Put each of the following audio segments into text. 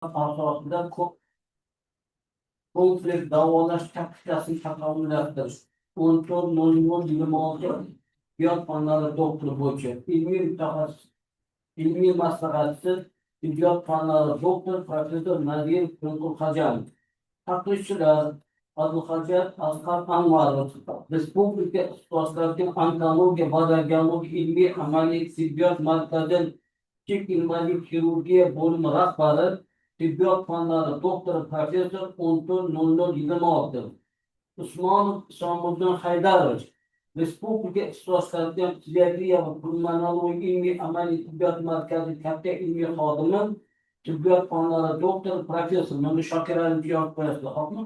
asosida kompleks davolash taktikasini takomillashtirish. 14.00.26 tibbiyot fanlari doktori bo'yicha ilmiy mutaxassis, ilmiy maslahatchi, tibbiyot fanlari doktor professor Nazirov Qo'ng'irxo'jayev. Taqdirchilar Abdulhajat Asqar Anvarov, Respublika ixtisoslariga onkologiya va radiologiya ilmiy amaliy tibbiyot markazi kichik invalid xirurgiya bo'limi rahbari, tibbiyot fanlari doktori professor 14.00.26. Usmonov Isomiddin Haydarovich, Respublika ixtisoslariga pediatriya va pulmonologiya ilmiy amaliy tibbiyot markazi katta ilmiy xodimi, tibbiyot fanlari doktor professor. Buni Shokirali javob qo'yasizlar, xo'pmi?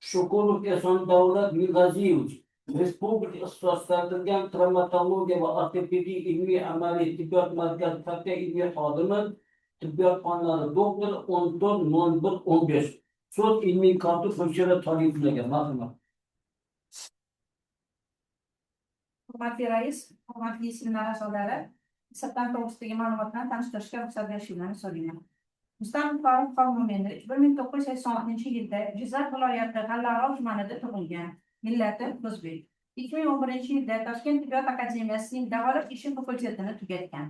Shukurov Eson Davlat Mirg'aziyevich, Respublika ixtisoslariga travmatologiya va ortopediya ilmiy amaliy tibbiyot markazi katta ilmiy xodimi, tibbiyot fanlari doktor 14.01.15. So'z ilmiy kotib Hujra Tolipovga. Marhamat. Hurmatli rais, hurmatli seminar a'zolari, sirtdan to'g'risidagi ma'lumotlarni tanishtirishga ruxsat berishingizni so'rayman. Mustamid Farruh Qolmomedovich 1986 yilda Jizzax viloyati G'allaorol tumanida tug'ilgan. Millati o'zbek. 2011-yilda Toshkent tibbiyot akademiyasining davolash ishi fakultetini tugatgan.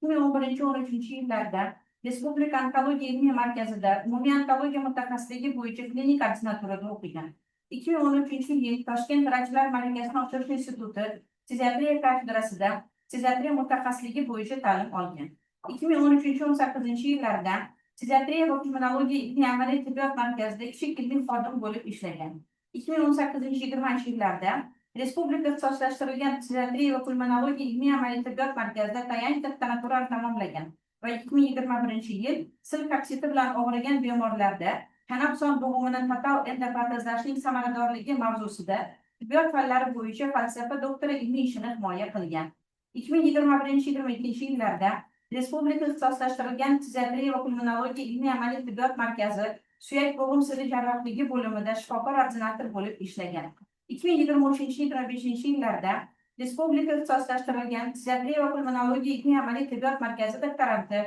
2011-13 yillarda Respublika onkologiya ilmiy markazida umumiy onkologiya mutaxassisligi bo'yicha klinik ordinaturada o'qigan. 2013-yil Toshkent vrachlar malakasini oshirish instituti psixiatriya kafedrasida psixiatriya mutaxassisligi bo'yicha ta'lim olgan. 2013-18 yillarda psixiatriya va pulmonologiya ilmiy amaliy tibbiyot markazida kichik ilmiy xodim bo'lib ishlagan. 2018-20 yillarda Respublika ixtisoslashtirilgan psixiatriya va pulmonologiya ilmiy amaliy tibbiyot markazida tayanch doktoranturani tamomlagan va 2021-yil sil kapsiti bilan og'rigan bemorlarda kanab-son bo'g'imini total endoprotezlashning samaradorligi mavzusida tibbiyot fanlari bo'yicha falsafa doktori ilmiy ishini himoya qilgan. 2021-22 yillarda Respublika ixtisoslashtirilgan psixiatriya va pulmonologiya ilmiy amaliy tibbiyot markazi suyak bo'g'im siri jarrohligi bo'limida shifokor ordinator bo'lib ishlagan. 2023-25 yillarda Respublika ixtisoslashtirilgan psixiatriya va pulmonologiya ilmiy amaliy tibbiyot markazi doktoranti,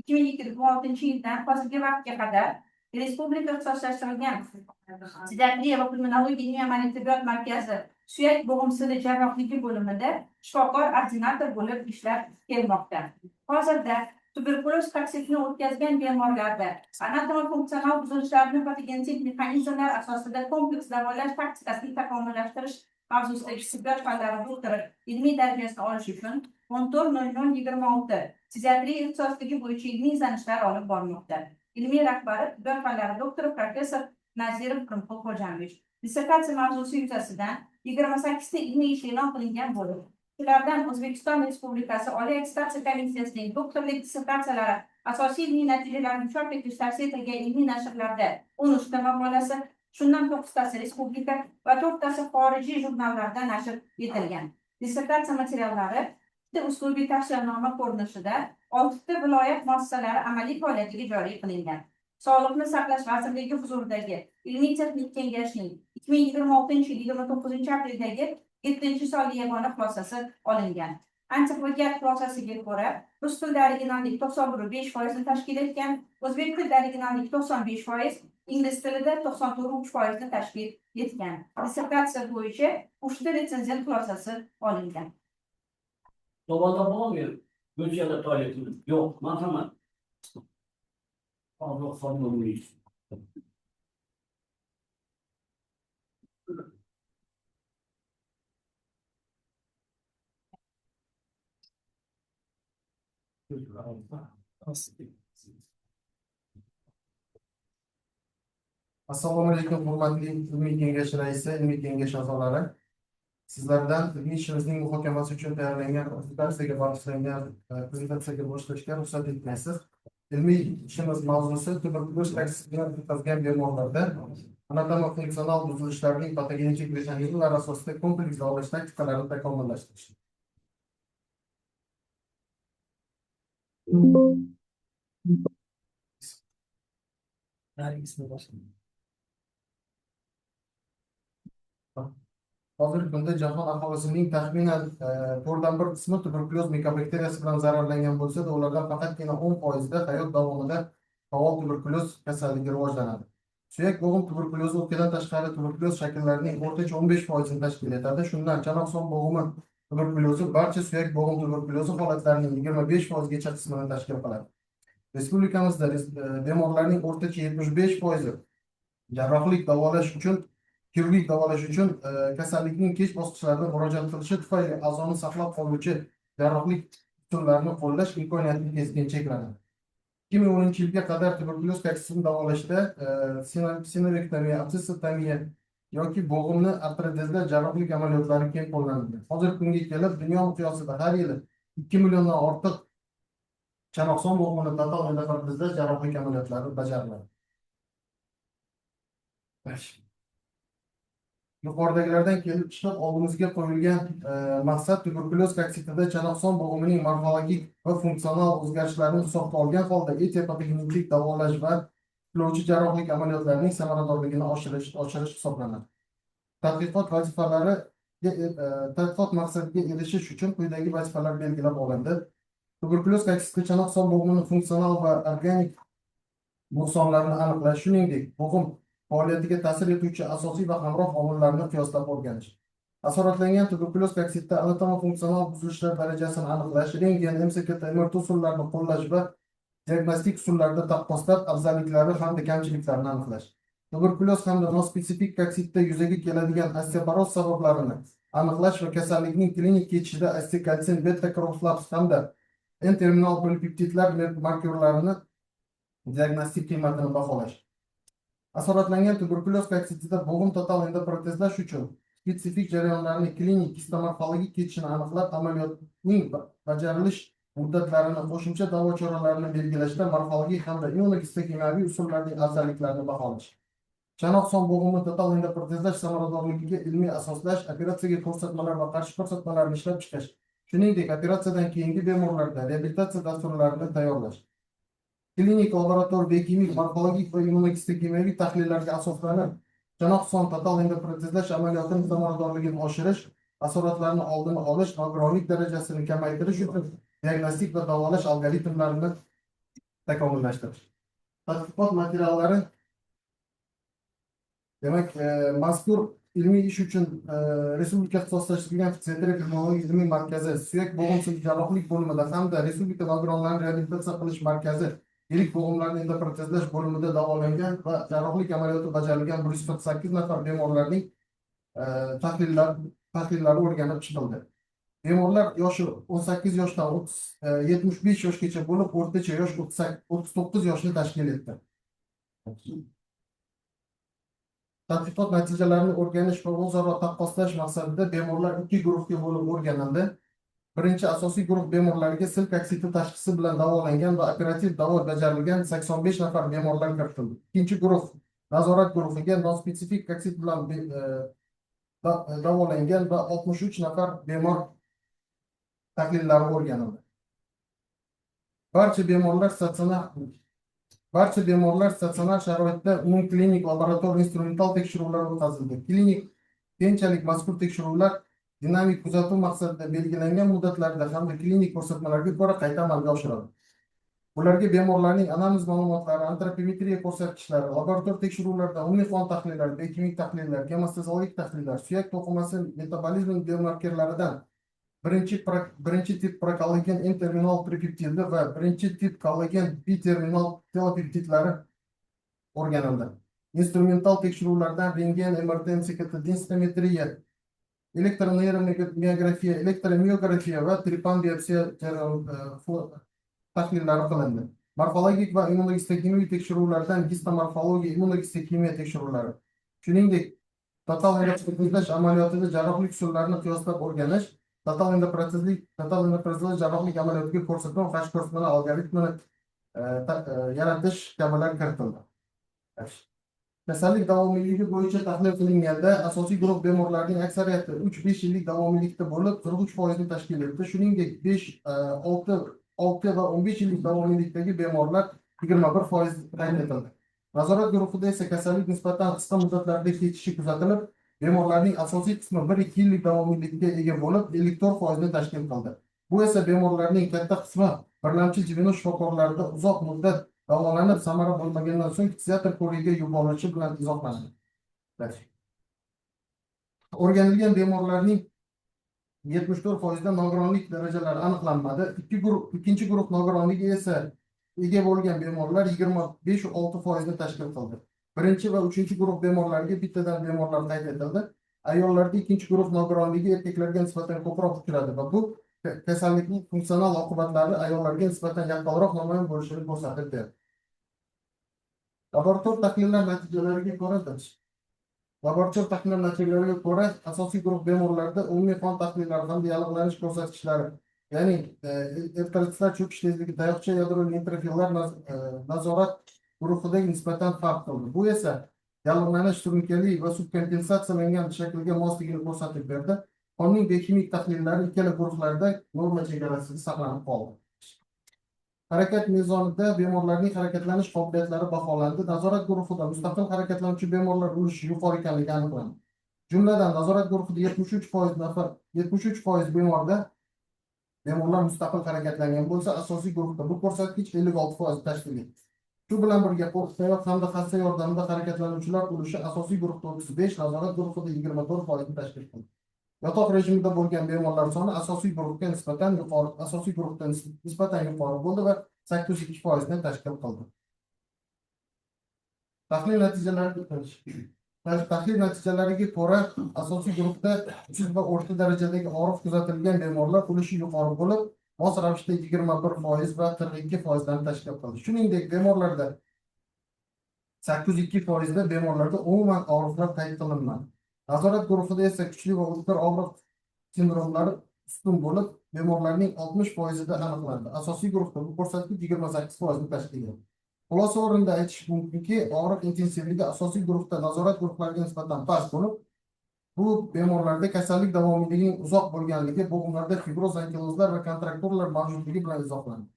2026 yildan hozirgi vaqtga qadar Respublika ixtisoslashtirilgan psixiatriya va pulmonologiya ilmiy amaliy tibbiyot markazi suyak bo'g'im siri jarrohligi bo'limida shifokor ordinator bo'lib ishlab kelmoqda. Hozirda tuberkuloz toksikini o'tkazgan bemorlarda anatomiya funksional buzilishlarni patogenetik mexanizmlar asosida kompleks davolash taktikasini takomillashtirish mavzusidagi tibbiyot fanlari doktori ilmiy darajasini olish uchun 14.00.26 psixiatriya ixtisosligi bo'yicha ilmiy izlanishlar olib bormoqda. Ilmiy rahbari tibbiyot fanlari doktori professor Nazirov Qo'ng'irxo'jayevich. Dissertatsiya mavzusi yuzasidan 28 ta ilmiy ish e'lon qilingan bo'lib, ulardan O'zbekiston Respublikasi Oliy attestatsiya komissiyasining doktorlik dissertatsiyalari asosiy ilmiy natijalarini chop etish tavsiya etilgan ilmiy nashrlarda 13 ta maqolasi, shundan 9 tasi respublika va 4 tasi xorijiy jurnallarda nashr etilgan. Dissertatsiya materiallari uslubiy tavsiyanoma ko'rinishida 6 ta viloyat muassasalari amaliy faoliyatiga joriy qilingan. Sog'liqni saqlash vazirligi huzuridagi ilmiy texnik kengashning 2026-29 aprildagi 7-sonli yagona xulosasi olingan. Ansiklopediya xulosasiga ko'ra, rus tilida originallik 91.5% tashkil etgan, o'zbek tilida originallik 95%, ingliz tilida 94.3% tashkil etgan. Dissertatsiya bo'yicha 3 ta retsenziya xulosasi olingan. Savollar bormi? Hujra Tolipovga. Yo'q, marhamat. Assalomu alaykum, hurmatli ilmiy kengash raisi, ilmiy kengash a'zolari. Sizlardan ilmiy ishimizning muhokamasi uchun tayyorlangan prezentatsiyaga bag'ishlangan prezentatsiyaga boshlashga ruxsat etmaysiz. Ilmiy ishimiz mavzusi tuberkuloz toksikini o'tkazgan bemorlarda anatomiya funksional buzilishlarning patogenetik mexanizmlari asosida kompleks davolash taktikalarini takomillashtirish. hozirgi kunda jahon aholisining taxminan 1/4 qismi tuberkulyoz mikobakteriyasi bilan zararlangan bo'lsa-da, ulardan faqatgina 10%da hayot davomida faol tuberkulyoz kasalligi rivojlanadi. Suyak bo'g'im tuberkulyozi o'pkadan tashqari tuberkulyoz shakllarining o'rtacha 15%ni tashkil etadi. Shundan chanoq son bo'g'imi tuberkulyozi barcha suyak bo'g'im tuberkulyozi holatlarining 25%gacha qismini tashkil qiladi. Respublikamizda bemorlarning o'rtacha 75% jarrohlik davolash uchun kirurgik davolash uchun kasallikning kech bosqichlarida murojaat qilishi tufayli a'zoni saqlab qoluvchi jarrohlik usullarini qo'llash imkoniyati keskin cheklanadi. 2010-yilga qadar tuberkulyoz kaksini davolashda sinorektomiya, absessotomiya yoki bo'g'imni artritida jarrohlik amaliyotlari keng qo'llanilgan. Hozirgi kunga kelib dunyo miqyosida har yili 2 milliondan ortiq chanoqson bo'g'imini total endokardiozda jarrohlik amaliyotlari bajariladi. Yuqoridagilardan kelib chiqib oldimizga qo'yilgan maqsad tuberkulyoz kaksitida chanoqson bo'g'imining morfologik va funksional o'zgarishlarini hisobga olgan holda etiopatogenik davolash va tiklovchi jarrohlik amaliyotlarining samaradorligini oshirish hisoblanadi. Tadqiqot maqsadiga erishish uchun quyidagi vazifalar belgilab olindi. Tuberkulyoz kaksitida chanoqson bo'g'imini funksional va organik nuqsonlarini aniqlash, shuningdek, bo'g'im faoliyatiga ta'sir etuvchi asosiy va hamroh omillarni qiyoslab o'rganish. Asoratlangan tuberkulyoz kaksitida anatomo-funksional buzilishlar darajasini aniqlash, rentgen, MSKT, MRT usullarini qo'llash va diagnostik usullarda taqqoslab, afzalliklari hamda kamchiliklarini aniqlash. Tuberkulyoz hamda nospesifik kaksitda yuzaga keladigan osteoporoz sabablarini aniqlash va kasallikning klinik kechishida osteokalsin, beta-karoflaps hamda N-terminal polipeptidlar markerlarini diagnostik qiymatini baholash. Asoratlangan tuberkulyoz kaksitida bo'g'im total endoprotezlash uchun spetsifik jarayonlarni klinik histomorfologik kechishini aniqlab, amaliyotning bajarilish muddatlarini, qo'shimcha davo choralarini belgilashda morfologik hamda immunogistokimyoviy usullarning afzalliklarini baholash. Chanoq son bo'g'imni total endoprotezlash samaradorligiga ilmiy asoslash, operatsiyaga ko'rsatmalar va qarshi ko'rsatmalarni ishlab chiqish, shuningdek operatsiyadan keyingi bemorlarda reabilitatsiya dasturlarini tayyorlash. Klinik, laborator, biokimik, morfologik va immunogistokimyoviy tahlillarga asoslanib, chanoq son total endoprotezlash amaliyotining samaradorligini oshirish, asoratlarni oldini olish, nogironlik darajasini kamaytirish uchun diagnostik va davolash algoritmlarini takomillashtirish. Tadqiqot materiallari, demak, mazkur ilmiy ish uchun Respublika ixtisoslashtirilgan fizioterapiya ilmiy markazi, suyak bo'g'imsiz jarrohlik bo'limida hamda Respublika nogironlarni reabilitatsiya qilish markazi yirik bo'g'imlarni endoprotezlash bo'limida davolangan va jarrohlik amaliyoti bajarilgan 148 nafar bemorlarning tahlillari o'rganib chiqildi. Bemorlar yoshi 18 yoshdan 75 yoshgacha bo'lib, o'rtacha yosh 39 yoshni tashkil etdi. Tadqiqot natijalarini o'rganish va o'zaro taqqoslash maqsadida bemorlar ikki guruhga bo'lib o'rganildi. Birinchi asosiy guruh bemorlarga sil kaksiti tashxisi bilan davolangan va operativ davo bajarilgan 85 nafar bemorlar kiritildi. Ikkinchi guruh nazorat guruhiga nospesifik kaksit bilan davolangan va 63 nafar bemor tahlillari o'rganildi. Barcha bemorlar statsionar sharoitda umumklinik laborator instrumental tekshiruvlar o'tkazildi. Keyinchalik mazkur tekshiruvlar dinamik kuzatuv maqsadida belgilangan muddatlarda hamda klinik ko'rsatmalarga ko'ra qayta amalga oshiriladi. Ularga bemorlarning anamnez ma'lumotlari, antropometriya ko'rsatkichlari, laborator tekshiruvlarda umumiy qon tahlillari, biokimik tahlillar, gemostazologik tahlillar, suyak to'qimasi metabolizm biomarkerlaridan birinchi tip prokollagen N-terminal polipeptidi va birinchi tip kollagen B-terminal telopeptidlari o'rganildi. Instrumental tekshiruvlardan rentgen, MRT, MSKT, densitometriya, elektroneyromiyografiya, elektromiografiya va tripan biopsiya tahlillari qilindi. Morfologik va immunogistokimyoviy tekshiruvlardan histomorfologiya, immunogistokimiya tekshiruvlari, shuningdek, total endoprotezlash amaliyotida jarrohlik usullarini qiyoslab o'rganish, total endoprotezlash jarrohlik amaliyotiga ko'rsatma va qarshi ko'rsatmalar algoritmini yaratish kabilar kiritildi. Kasallik davomiyligi bo'yicha tahlil qilinganda asosiy guruh bemorlarning aksariyati 3-5 yillik davomiylikda bo'lib, 43% tashkil etdi. Shuningdek, 6 va 15 yillik davomiylikdagi bemorlar 21% qayd etildi. Nazorat guruhida esa kasallik nisbatan qisqa muddatlarda kechishi kuzatilib, bemorlarning asosiy qismi 1-2 yillik davomiylikka ega bo'lib, 54% tashkil qildi. Bu esa bemorlarning katta qismi birlamchi jibini shifokorlarida uzoq muddat davolanib, samara bo'lmagandan so'ng psixiatr ko'rigiga yuborilishi bilan izohlanadi. O'rganilgan bemorlarning 74% nogironlik darajalari aniqlanmadi. Ikkinchi guruh nogironligi esa ega bo'lgan bemorlar 25-6% tashkil qildi. Birinchi va uchinchi guruh bemorlarga bittadan bemorlar qayd etildi. Ayollarda ikkinchi guruh nogironligi erkaklarga nisbatan ko'proq uchradi va bu kasallikning funksional oqibatlari ayollarga nisbatan yaqqolroq namoyon bo'lishini ko'rsatib berdi. Laborator tahlillar natijalariga ko'ra, asosiy guruh bemorlarda umumiy qon tahlillari hamda yallig'lanish ko'rsatkichlari, ya'ni eritrotsitlar cho'kish tezligi, tayoqcha yadroviy neytrofillar nazorat guruhiga nisbatan farq qildi. Bu esa yallig'lanish surunkali va subkompensatsiyalangan shaklga mosligini ko'rsatib berdi. Qonning biokimik tahlillari ikkala guruhlarda norma chegarasida saqlanib qoldi. Harakat mezonida bemorlarning harakatlanish qobiliyatlari baholandi. Nazorat guruhida mustaqil harakatlanuvchi bemorlar ulushi yuqori ekanligi aniqlandi. Jumladan, nazorat guruhida 73% bemorlar mustaqil harakatlangan bo'lsa, asosiy guruhda bu ko'rsatkich 56% tashkil etdi. Shu bilan birga qo'l-oyoq hamda hassa yordamida harakatlanuvchilar ulushi asosiy guruhda 35, nazorat guruhida 24% tashkil qildi. Yotoq rejimida bo'lgan bemorlar soni asosiy guruhga nisbatan yuqori bo'ldi va 802% tashkil qildi. Tahlil natijalariga ko'ra, asosiy guruhda kuchsiz va o'rta darajadagi og'riq kuzatilgan bemorlar ulushi yuqori bo'lib, mos ravishda 21% va 42% tashkil qildi. Shuningdek, bemorlarda 802% bemorlarda umuman og'riqlar qayd qilinmadi. Nazorat guruhida esa kuchli va o'tkir og'riq sindromlari ustun bo'lib, bemorlarning 60% aniqlandi. Asosiy guruhda bu ko'rsatkich 28% tashkil etdi. Xulosa o'rinda aytish mumkinki, og'riq intensivligi asosiy guruhda nazorat guruhlariga nisbatan past bo'lib, bu bemorlarda kasallik davomiyligining uzoq bo'lganligi, bo'g'imlarda fibroz, ankilozlar va kontrakturalar mavjudligi bilan izohlandi.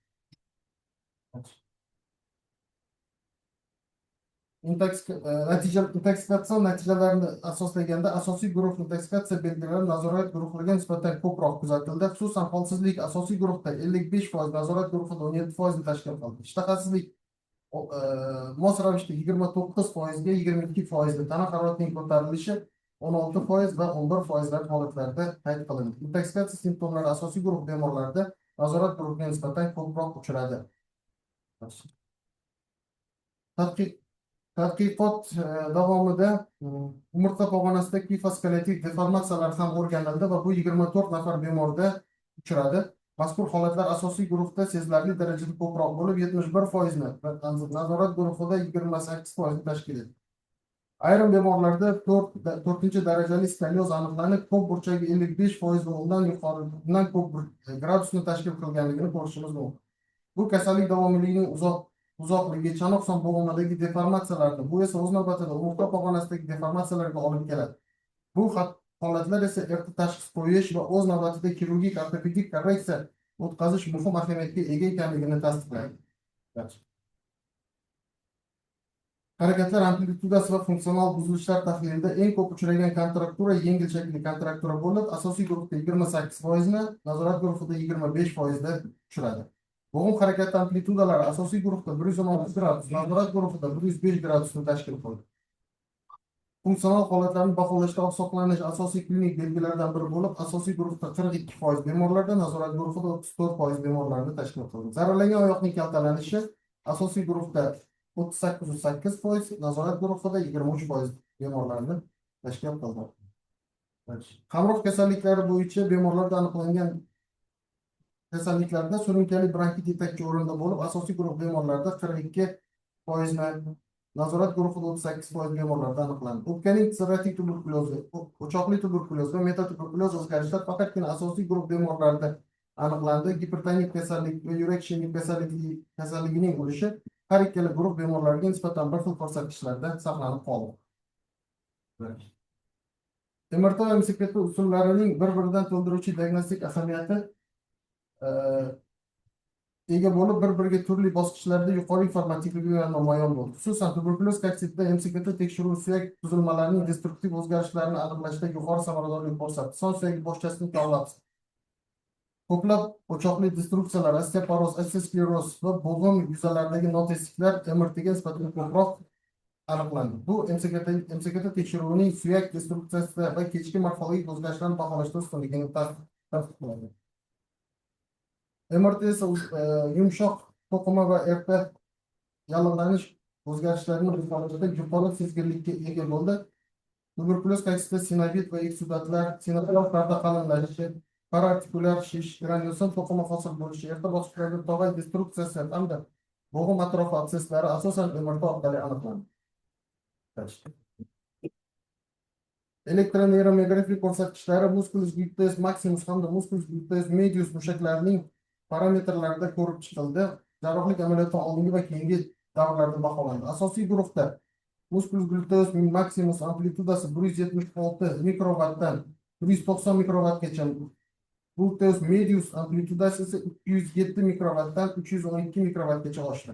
Intoksikatsion natijalarini asoslaganda asosiy guruh intoksikatsiya belgilari nazorat guruhlariga nisbatan ko'proq kuzatildi. Xususan, holsizlik asosiy guruhda 55%, nazorat guruhida 17% tashkil qildi. Ishtahasizlik mos ravishda 29% ga 22%, tana haroratining ko'tarilishi 16% va 11% holatlarda qayd qilindi. Intoksikatsiya simptomlari asosiy guruh bemorlarida nazorat guruhiga nisbatan ko'proq uchradi. Tadqiqot davomida umurtqa pog'onasida kifoskeletik deformatsiyalar ham o'rganildi va bu 24 nafar bemorda uchradi. Mazkur holatlar asosiy guruhda sezilarli darajada ko'proq bo'lib, 71% ni, nazorat guruhida 28% tashkil etdi. Ayrim bemorlarda 4 darajali skolioz aniqlanib, ko'p burchagi 55% va undan ko'p gradusni tashkil qilganligini ko'rishimiz mumkin. Bu kasallik davomiyligining uzoqligi, chanoq son bo'g'imidagi deformatsiyalarni, bu esa o'z navbatida umurtqa pog'onasidagi deformatsiyalarga olib keladi. Bu holatlar esa erta tashxis qo'yish va o'z navbatida xirurgik ortopedik korreksiya o'tkazish muhim ahamiyatga ega ekanligini tasdiqlaydi. Harakatlar amplitudasi va funksional buzilishlar tahlilida eng ko'p uchragan kontraktura yengil shakli kontraktura bo'lib, asosiy guruhda 28% ni, nazorat guruhida 25% uchradi. Bo'g'im harakati amplitudalari asosiy guruhda 116 gradus, nazorat guruhida 105 gradusni tashkil qildi. Funksional holatlarni baholashda oqsoqlanish asosiy klinik belgilardan biri bo'lib, asosiy guruhda 42% bemorlarda, nazorat guruhida 34% bemorlarni tashkil qildi. Zararlangan oyoqning kaltalanishi asosiy guruhda 38.8%, nazorat guruhida 23% bemorlarni tashkil qildi. Hamroh kasalliklari bo'yicha bemorlarda aniqlangan kasalliklarda surunkali bronxit yetakchi o'rinda bo'lib, asosiy guruh bemorlarda 42%, nazorat guruhida 38% bemorlarda aniqlandi. O'pkaning sirratik tuberkulyozi, o'choqli tuberkulyoz va metatuberkulyoz o'zgarishlar faqatgina asosiy guruh bemorlarida aniqlandi. Gipertonik kasallik va yurak ishemik kasalligining ulushi har ikkala guruh bemorlariga nisbatan bir xil ko'rsatkichlarda saqlanib qoldi. MRT va MCPT usullarining bir-biridan to'ldiruvchi diagnostik ahamiyati ega bo'lib, bir-biriga turli bosqichlarda yuqori informativligi bilan namoyon bo'ldi. Xususan, tuberkuloz koksitida MCKT tekshiruv suyak tuzilmalarining destruktiv o'zgarishlarini aniqlashda yuqori samaradorlik ko'rsatdi. Son suyak boshtasining kollapsi. Ko'plab o'choqli destruksiyalar, osteoporoz, osteoskleroz va bo'g'im yuzalaridagi notezliklar MRTga nisbatan ko'proq aniqlandi. Bu MCKT tekshiruvining suyak destruksiyasida va kechki morfologik o'zgarishlarni baholashda ustunligini tasdiqladi. MRT esa yumshoq to'qima va erta yallig'lanish o'zgarishlarining baholasida yuqori sezgirlikka ega bo'ldi. Tuberkuloz koksida sinovit va eksudatlar, sinoplar parda qalinlashishi, paraartikulyar shish, granulsion to'qima hosil bo'lishi, erta bosqichlarda tog'ay destruksiyasi hamda bo'g'im atrofi absesslari asosan MRT orqali aniqlandi. Elektroneyromegrafik ko'rsatkichlari musculus gluteus maximus hamda musculus gluteus medius mushaklarining parametrlarida ko'rib chiqildi. Jarrohlik amaliyotidan oldingi va keyingi davrlarda baholandi. Asosiy guruhda musculus gluteus maximus amplitudasi 176 mikrovattdan 190 mikrovattgacha, gluteus medius amplitudasi esa 207 mikrovattdan 312 mikrovattgacha oshdi.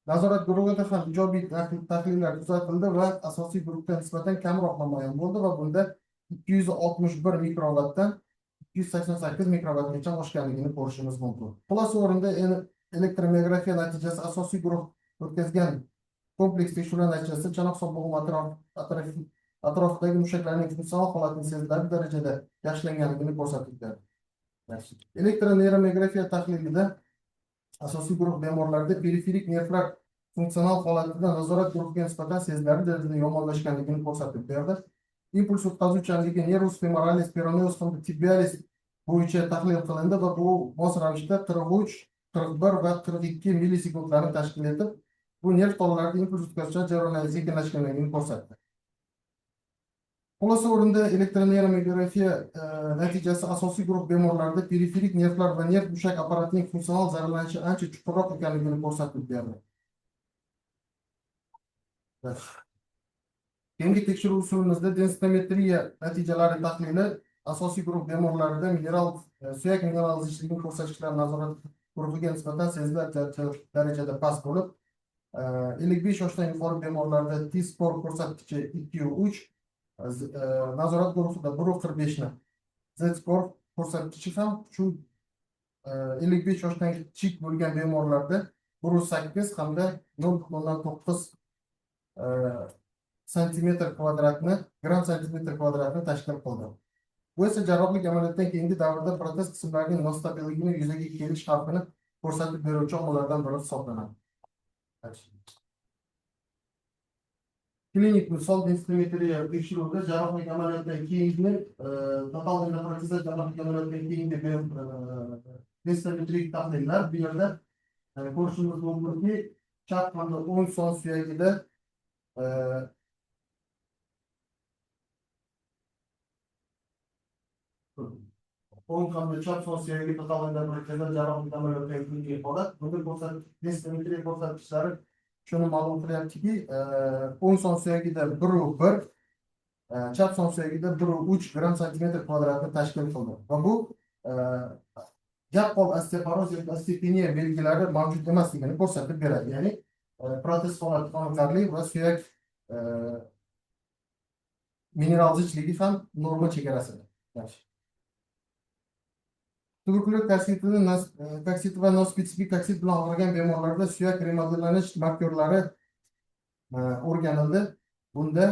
Nazorat guruhida ham ijobiy tahlillar kuzatildi va asosiy guruhga nisbatan kamroq namoyon bo'ldi va bunda 261 mikrovattdan 288 mikrovattgacha oshganligini ko'rishimiz mumkin. Xulosa o'rinda elektromiyografiya natijasi asosiy guruh o'tkazgan kompleks tekshiruv natijasida chanoq bo'g'im atrofidagi mushaklarning funksional holatining sezilarli darajada yaxshilanganligini ko'rsatib berdi. Elektroneyromegrafiya tahlilida asosiy guruh bemorlarda periferik nervlar funksional holatida nazorat guruhiga nisbatan sezilarli darajada yomonlashganligini ko'rsatib berdi. Impuls o'tkazuvchanligi nervus femoralis, peroneus hamda tibialis bo'yicha tahlil qilindi va bu mos ravishda 43, 41 va 42 millisekundlarni tashkil etib, bu nerv tollarida impuls o'tkazuvchan jarayonlarning sekinlashganligini ko'rsatdi. Xulosa o'rinda elektroneyromegrafiya natijasi asosiy guruh bemorlarda periferik nervlar va nerv mushak apparatining funksional zararlanishi ancha chuqurroq ekanligini ko'rsatib berdi. Keyingi tekshiruv usulimizda densitometriya natijalari tahlili asosiy guruh bemorlarida suyak mineral zichligining ko'rsatkichlari nazorat guruhiga nisbatan sezilarli darajada past bo'lib, 55 yoshdan yuqori bemorlarda T-score ko'rsatkichi 2.3, nazorat guruhida 1.45 ni, Z-score ko'rsatkichi ham shu 55 yoshdan kichik bo'lgan bemorlarda 1.8 hamda 0.9 santimetr kvadratni tashkil qildi. Bu esa jarrohlik amaliyotidan keyingi davrda protez qismlarining nostabiligini yuzaga kelish xavfini ko'rsatib beruvchi omillardan biri hisoblanadi. Klinik misol densitometriya tekshiruvida jarrohlik amaliyotidan keyingi total endoprotezda jarrohlik amaliyotidan keyingi densitometrik tahlillar bu yerda ko'rishimiz mumkinki, chap hamda o'ng son suyagida o'ng hamda chap son suyagi total endoprotezda jarrohlik amaliyotidan keyingi holat. Bunda densitometriya ko'rsatkichlari shuni ma'lum qilyaptiki, o'ng son suyagida 1.1, chap son suyagida 1.3 gram santimetr kvadratni tashkil qildi. Va bu yaqqol osteoporoz yoki osteopeniya belgilari mavjud emasligini ko'rsatib beradi. Ya'ni protez holati qoniqarli va suyak mineral zichligi ham norma chegarasida. Tuberkuloz koksiti va nospetsifik koksit bilan og'rigan bemorlarda suyak remodellanish markyorlari o'rganildi. Bunda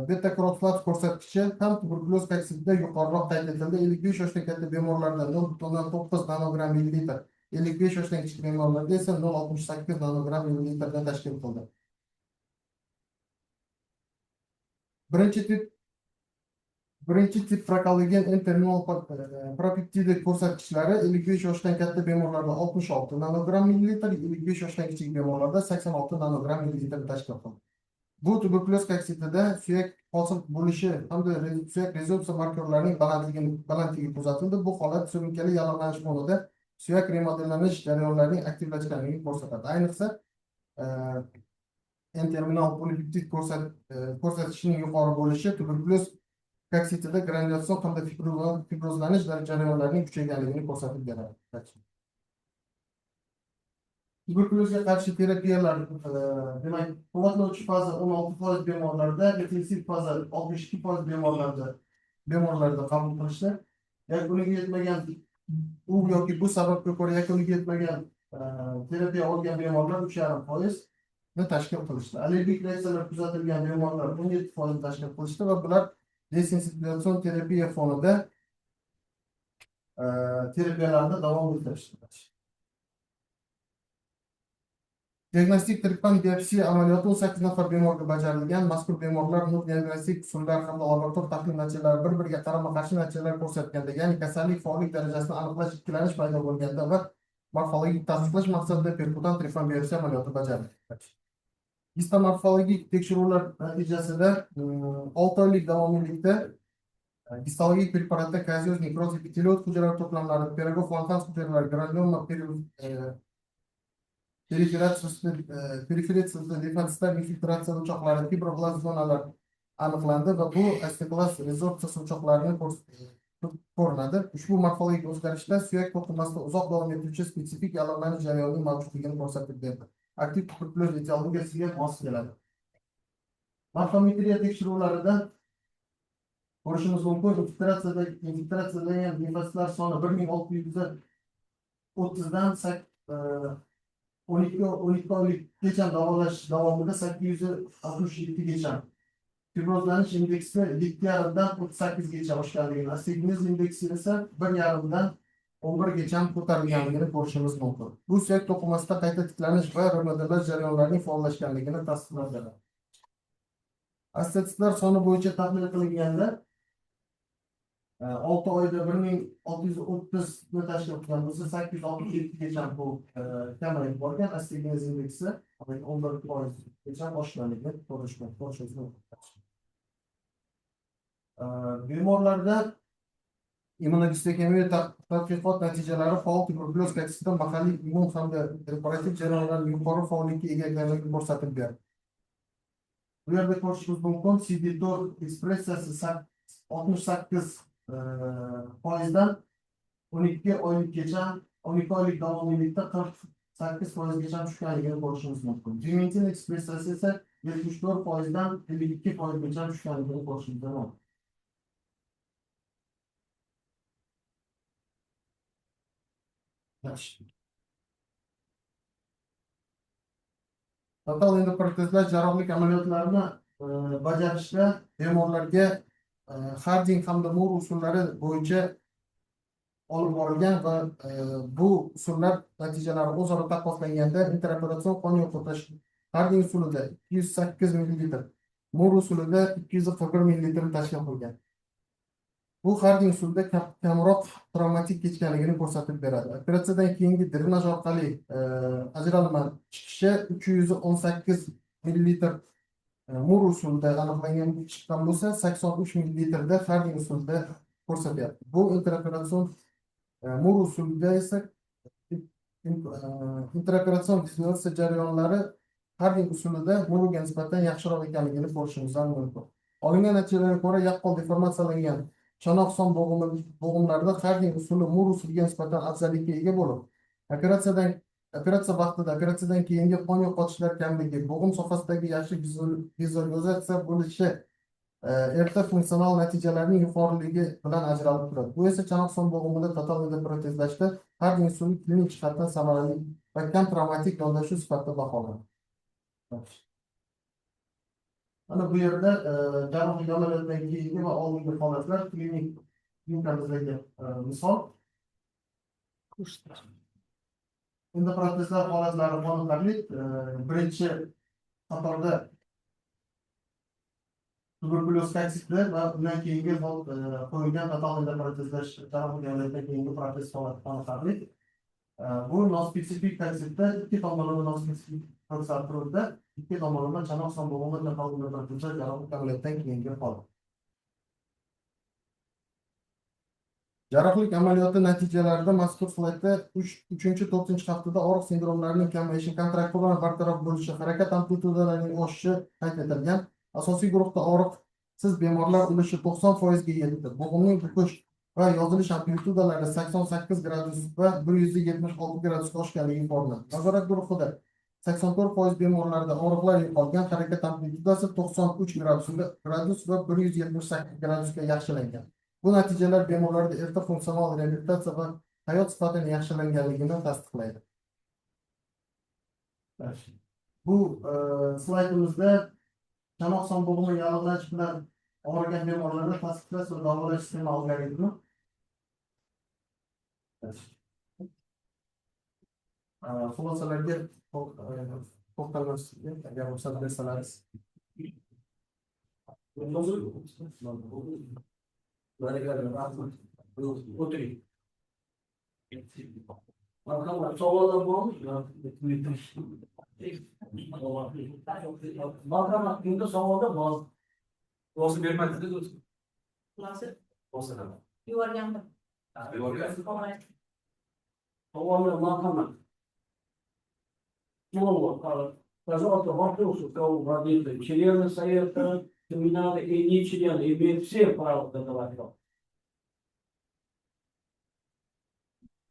beta-karotinoid ko'rsatkichi ham tuberkuloz koksitida yuqoriroq qayd etildi. 55 yoshdan katta bemorlarda 0.9 nanogram millilitr, 55 yoshdan kichik bemorlarda esa 0.68 nanogram millilitrdan tashkil qildi. Birinchi tip prokalogen N-terminal propeptidi ko'rsatkichlari 55 yoshdan katta bemorlarda 66 nanogram millilitr, 55 yoshdan kichik bemorlarda 86 nanogram millilitr tashkil qildi. Bu tuberkuloz koksitida suyak hosil bo'lishi hamda suyak rezorbsiya markorlarining balandligi kuzatildi. Bu holat surunkali yallig'lanish fonida suyak remodellanish jarayonlarining aktivlashganligini ko'rsatadi. Ayniqsa, N-terminal polipeptid ko'rsatkichining yuqori bo'lishi tuberkuloz koksitida granulyasion hamda fibrozlanish jarayonlarining kuchayganligini ko'rsatib beradi. Tuberkulozga qarshi terapiyalar, demak, quvvatlovchi faza 16% bemorlarda, intensiv faza 62% bemorlarda qabul qilishdi. Yakuniga yetmagan u yoki bu sababga ko'ra yakuniga yetmagan terapiya olgan bemorlar 3,5% tashkil qilishdi. Allergik reaksiyalar kuzatilgan bemorlar 17% tashkil qilishdi va bular desensibilizasion terapiya fonida terapiyalarni davom ettirishdi. Diagnostik tiripan biopsiya amaliyoti 18 nafar bemorga bajarilgan. Mazkur bemorlar nur diagnostik usullar hamda laborator tahlil natijalari bir-biriga qarama-qarshi natijalar ko'rsatganda, ya'ni kasallik faollik darajasini aniqlash, ikkilanish paydo bo'lganda va morfologik tasdiqlash maqsadida perkutant tiripan biopsiya amaliyoti bajarildi. Histomorfologik tekshiruvlar natijasida 6 oylik davomiylikda histologik preparatda kaziyoz, nekroz, epiteliot hujalar to'plamlari, pirogov, lankans hujalar, granuloma, periferatsiya limfositlar infiltratsiya o'choqlari, fibroblast zonalar aniqlandi va bu osteoklast rezorbsiya o'choqlarini ko'rinadi. Ushbu morfologik o'zgarishlar suyak to'qimasida uzoq davom etuvchi spetsifik yallig'lanish jarayonining mavjudligini ko'rsatib berdi. Aktiv tuberkuloz etiologiyasiga mos keladi. Morfometriya tekshiruvlarida ko'rishimiz mumkin, infiltratsiyalangan limfositlar soni 1630 dan 12 oylikgacha davolash davomida 867 gacha. Fibrozlanish indeksi 7,5 dan 38 gacha oshganligini, astigmaz indeksi esa 1,5 dan 11 gacha ko'tarilganligini ko'rishimiz mumkin. Bu suyak to'qimasida qayta tiklanish va remodellash jarayonlarining faollashganligini tasdiqladi. Astetitlar soni bo'yicha tahlil qilinganda 6 oyda 1630 ni tashkil qilgan bo'lsa 867 gacha bu kamayib borgan. Astigmaz indeksi 11% gacha oshganligini ko'rishimiz mumkin. Bemorlarda immunohistoximiya tadqiqot natijalari faol tuberkuloz kaksida mahalliy immun hamda reparativ jarayonlarning yuqori faollikka ega ekanligini ko'rsatib berdi. Bu yerda ko'rishimiz mumkin, CD4 ekspressiyasi 68%dan 12 oylikgacha, 12 oylik davomiylikda 48%gacha tushganligini ko'rishimiz mumkin. Vimentin ekspressiyasi esa 74%dan 52%gacha tushganligini ko'rishimiz mumkin. Total endoprotezlar jarrohlik amaliyotlarini bajarishda bemorlarga Harding hamda Moore usullari bo'yicha olib borilgan va bu usullar natijalari o'zaro taqqoslanganda interoperatsion qon yo'qotish Harding usulida 208 ml, Moore usulida 241 ml tashkil qilgan. Bu Harding usulida kamroq travmatik kechganligini ko'rsatib beradi. Operatsiyadan keyingi drenaj orqali ajralma chiqishi 318 ml Moore usulida aniqlangan chiqqan bo'lsa, 83 ml da Harding usulida ko'rsatyapti. Bu interoperatsion Moore usulida esa interoperatsion dislosiya jarayonlari Harding usulida Moore'ga nisbatan yaxshiroq ekanligini ko'rishimiz mumkin. Olingan natijalarga ko'ra, yaqqol deformatsiyalangan chanoq son bo'g'imlarda Harding usuli Moore usuliga nisbatan afzallikka ega bo'lib, operatsiya vaqtida operatsiyadan keyingi qon yo'qotishlar kamligi, bo'g'im sohasidagi yaxshi vizualizatsiya bo'lishi, erta funksional natijalarning yuqoriligi bilan ajralib turadi. Bu esa chanoq son bo'g'imida total endoprotezlashda Harding usuli klinik jihatdan samarali va kam travmatik yondashuv sifatida baholanadi. Mana bu yerda jarrohlik amaliyotdan keyingi va oldingi holatlar klinikamizdagi misol. Endoprotezlar holatlari qoniqarli. Birinchi qatorda tuberkuloz kaksida va undan keyingi qo'yilgan total endoprotezlash jarrohlik amaliyotdan keyingi protez holati qoniqarli. Bu nospetsifik kaksida ikki tomonlama nospetsifik ko'rsatuvda ikki tomonlama chanoq son bo'g'imida qoldirilgan jarrohlik amaliyotdan keyingi holat. Jarrohlik amaliyoti natijalarida mazkur slaydda 3-4 haftada og'riq sindromlarining kamayishi, kontraktura bartaraf bo'lishi, harakat amplitudalarining oshishi qayd etilgan. Asosiy guruhda og'riqsiz bemorlar ulushi 90% ga yetdi. Bo'g'imning bukish va yozilish amplitudalari 88 gradus va 176 gradusga oshganligi ko'rinadi. Nazorat guruhida 84% bemorlarda og'riqlar yo'qolgan, harakat amplitudasi 93 gradus va 178 gradusga yaxshilangan. Bu natijalar bemorlarda erta funksional reabilitatsiya va hayot sifatini yaxshilanganligini tasdiqlaydi. Bu slaydimizda chanoq son bo'g'imi yallig'lanish bilan og'rigan bemorlarni tasdiqlash va davolash sistemi algoritmi. Xulosalarga to'xtalmaslikka agar ruxsat bersangiz. O'tiring. Marhamat, savollar bormi? Marhamat, bunda savollar bor. Xulosa bermadingiz o'zi. Xulosa Xulosalar. yuborgandim. Savollar marhamat. Пожалуйста, вопросы кого владельца, члены совета, семинара и не члены, имеют все право задавать вопрос.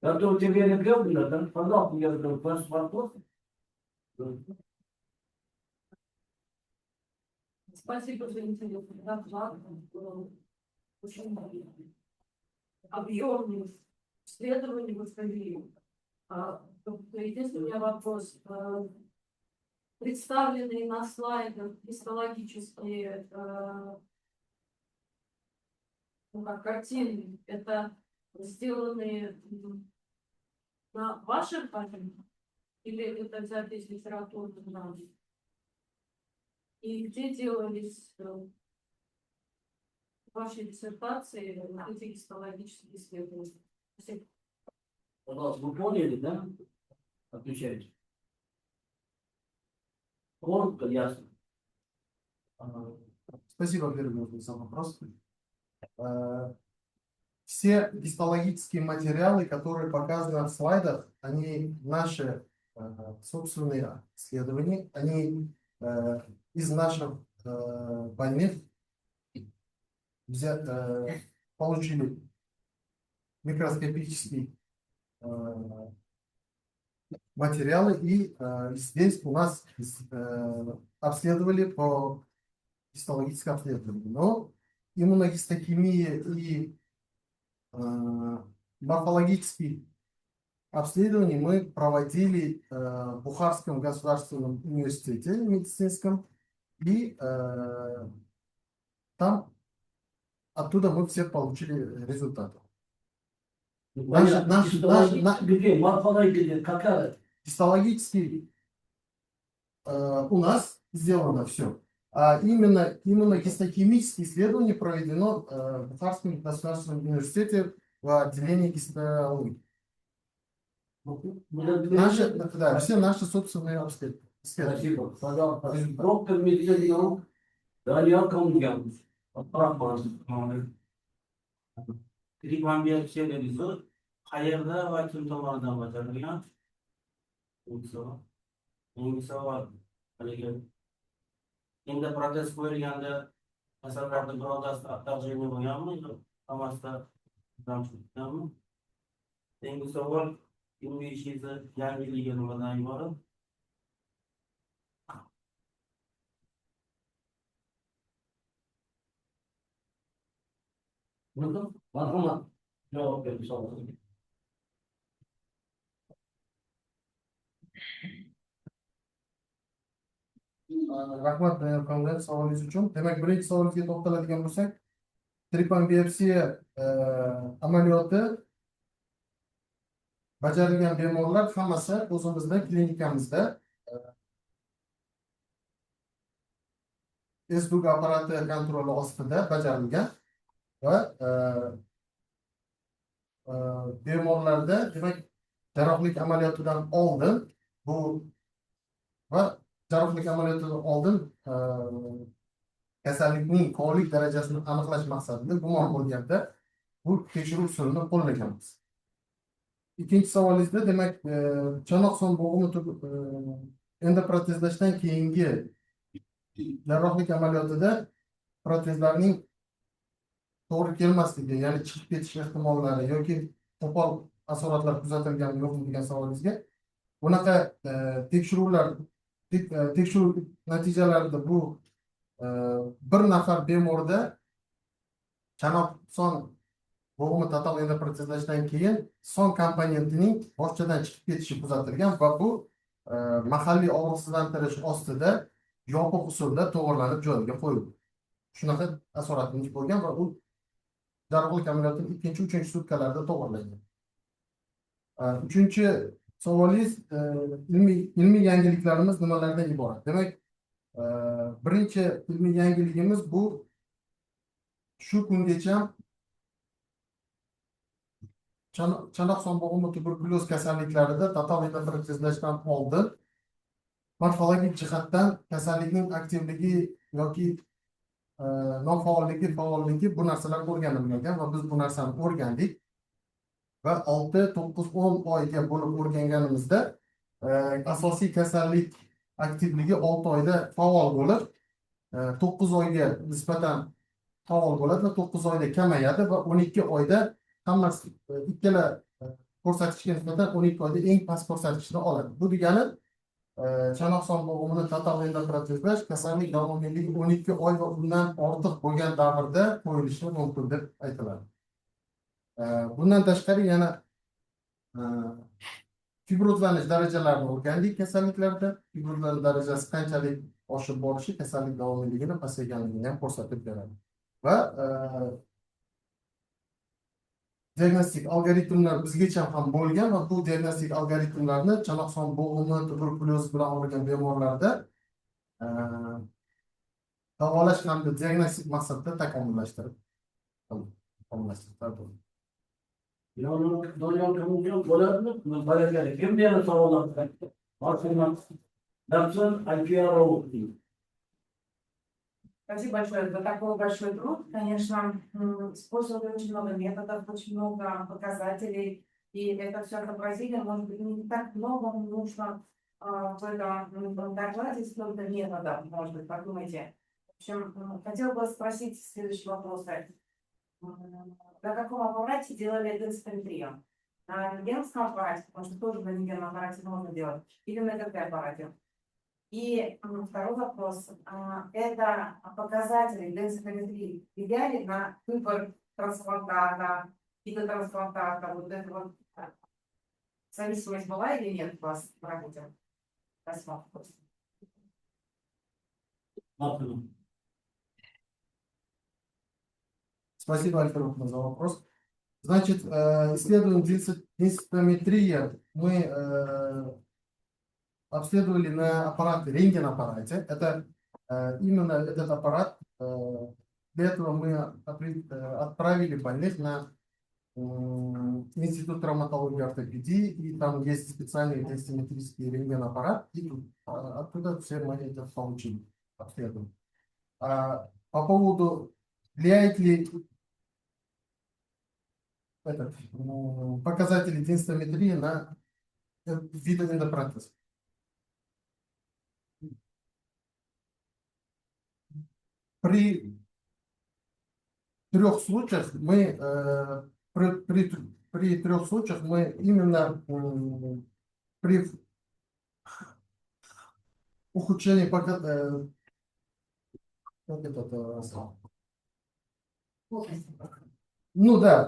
Готов тебе регулярно, да? Пожалуйста, я задаю ваш вопрос. Спасибо за интересный доклад. Очень объемный исследование вы провели. Единственный у меня вопрос. Представленные на слайдах гистологические картины, это сделанные на ваших памятниках или это взято из литературных данных? И где делались ваши диссертации, эти гистологические исследования? Спасибо. Пожалуйста, вы поняли, да? Отвечайте. Коротко, ясно. Спасибо, Георгий, за вопрос. Все гистологические материалы, которые показаны в слайдах, они наши собственные исследования, они из наших больных получили микроскопические материалы и здесь у нас обследовали по гистологическому обследованию. Но иммуногистохимия и морфологические обследования мы проводили в Бухарском государственном университете медицинском, и там оттуда мы все получили результаты. Где? Морфология какая? Гистологический у нас сделано все. А именно гистохимические исследования проведено в Бухарском государственном университете в отделении гистологии. Все наши собственные обследования. Спасибо. Пожалуйста. Доктор медицинских наук Далия Камгян. Trikombiyopsiyalariz qayerda va kim tomonidan bajarilgan? Yangi savol. Haligi endi protez qo'yilganda masalan birontasi отторжение bo'lganmi yo hammasi jamshiddanmi? Yangi savol, ilmiy ishingizni yangiligi nimadan iborat? Marhamat. Javob bering savolga. Rahmat savolingiz uchun. Demak, birinchi savolingizga to'xtaladigan bo'lsak, tripanbiopsiya amaliyoti bajarilgan bemorlar hammasi o'zimizda klinikamizda S-Dug apparati kontroli ostida bajarilgan va bemorlarda demak jarrohlik amaliyotidan oldin bu va jarrohlik amaliyotidan oldin kasallikning faollik darajasini aniqlash maqsadida gumon bo'lganda bu tekshiruv usulini qo'llaganmiz. Ikkinchi savolingizda demak chanoq son bo'g'imi endoprotezlashdan keyingi jarrohlik amaliyotida protezlarning to'g'ri kelmasligi, ya'ni chiqib ketish ehtimollari yoki qo'pol asoratlar kuzatilganmi yo'qmi degan savolingizga, bunaqa tekshiruvlar, tekshiruv natijalarida bu bir nafar bemorda chanoq son bo'g'imi total endoprotezlashdan keyin son komponentining boshqadan chiqib ketishi kuzatilgan va bu mahalliy og'riqsizlantirish ostida yopiq usulda to'g'irlanib joyiga qo'yildi. Shunaqa asoratimiz bo'lgan va u darhol amaliyotning ikkinchi, uchinchi sutkalarida to'g'irlangan. Uchinchi savolingiz, ilmiy yangiliklarimiz nimalardan iborat? Demak, birinchi ilmiy yangiligimiz bu shu kungacha chanoq son bo'g'imi tuberkulyoz kasalliklarida total endoprotezlashdan oldin morfologik jihatdan kasallikning aktivligi yoki nofaolligi, faolligi bu narsalar o'rganilmagan va biz bu narsani o'rgandik va 6, 9, 10 oyga bo'lib o'rganganimizda asosiy kasallik aktivligi 6 oyda faol bo'lib, 9 oyga nisbatan faol bo'ladi va 9 oyda kamayadi va 12 oyda hammasi ikkala ko'rsatkichga nisbatan 12 oyda eng past ko'rsatkichni oladi. Bu degani chanoq son bo'g'imini total endoprotezlash kasallik davomiyligi 12 oy va undan ortiq bo'lgan davrda qo'yilishi mumkin deb aytiladi. Bundan tashqari yana fibrozlanish darajalarini o'rgandik kasalliklarda. Fibrozlanish darajasi qanchalik oshib borishi kasallik davomiyligini pasayganligini ham ko'rsatib beradi. Va diagnostik algoritmlar bizgacha ham bo'lgan va bu diagnostik algoritmlarni chanoq son bo'g'imi tuberkulyoz bilan og'rigan bemorlarda davolash hamda diagnostik maqsadda takomillashtirib bo'ladimi? Bolakay kimda yana savollar bor? Doktor Альфия. Спасибо большое за такой большой труд. Конечно, использовали очень много методов, очень много показателей, и это все отобразили. Может быть, не так много нужно в этом докладе, сколько методов, может быть, подумайте. В общем, хотела бы спросить следующий вопрос. На каком аппарате делали денсиметрию? На рентгеновском аппарате, потому что тоже на рентгеновом аппарате можно делать, или на КТ-аппарате? И второй вопрос. Это показатели денсиметрии влияли на выбор трансплантата, фитотрансплантата, вот это вот зависимость была или нет у вас в работе? Спасибо. Спасибо, Альфред, за вопрос. Значит, исследуем денситометрия. Мы обследовали на аппарате, рентген-аппарате. Это именно этот аппарат. Для этого мы отправили больных на Институт травматологии и ортопедии, и там есть специальный денсиметрический рентген-аппарат, и оттуда все мы это получили, обследовали. По поводу, влияет ли показатели денситометрии на виды эндопротеза? При 3 случаях мы при 3 случаях мы именно при ухудшении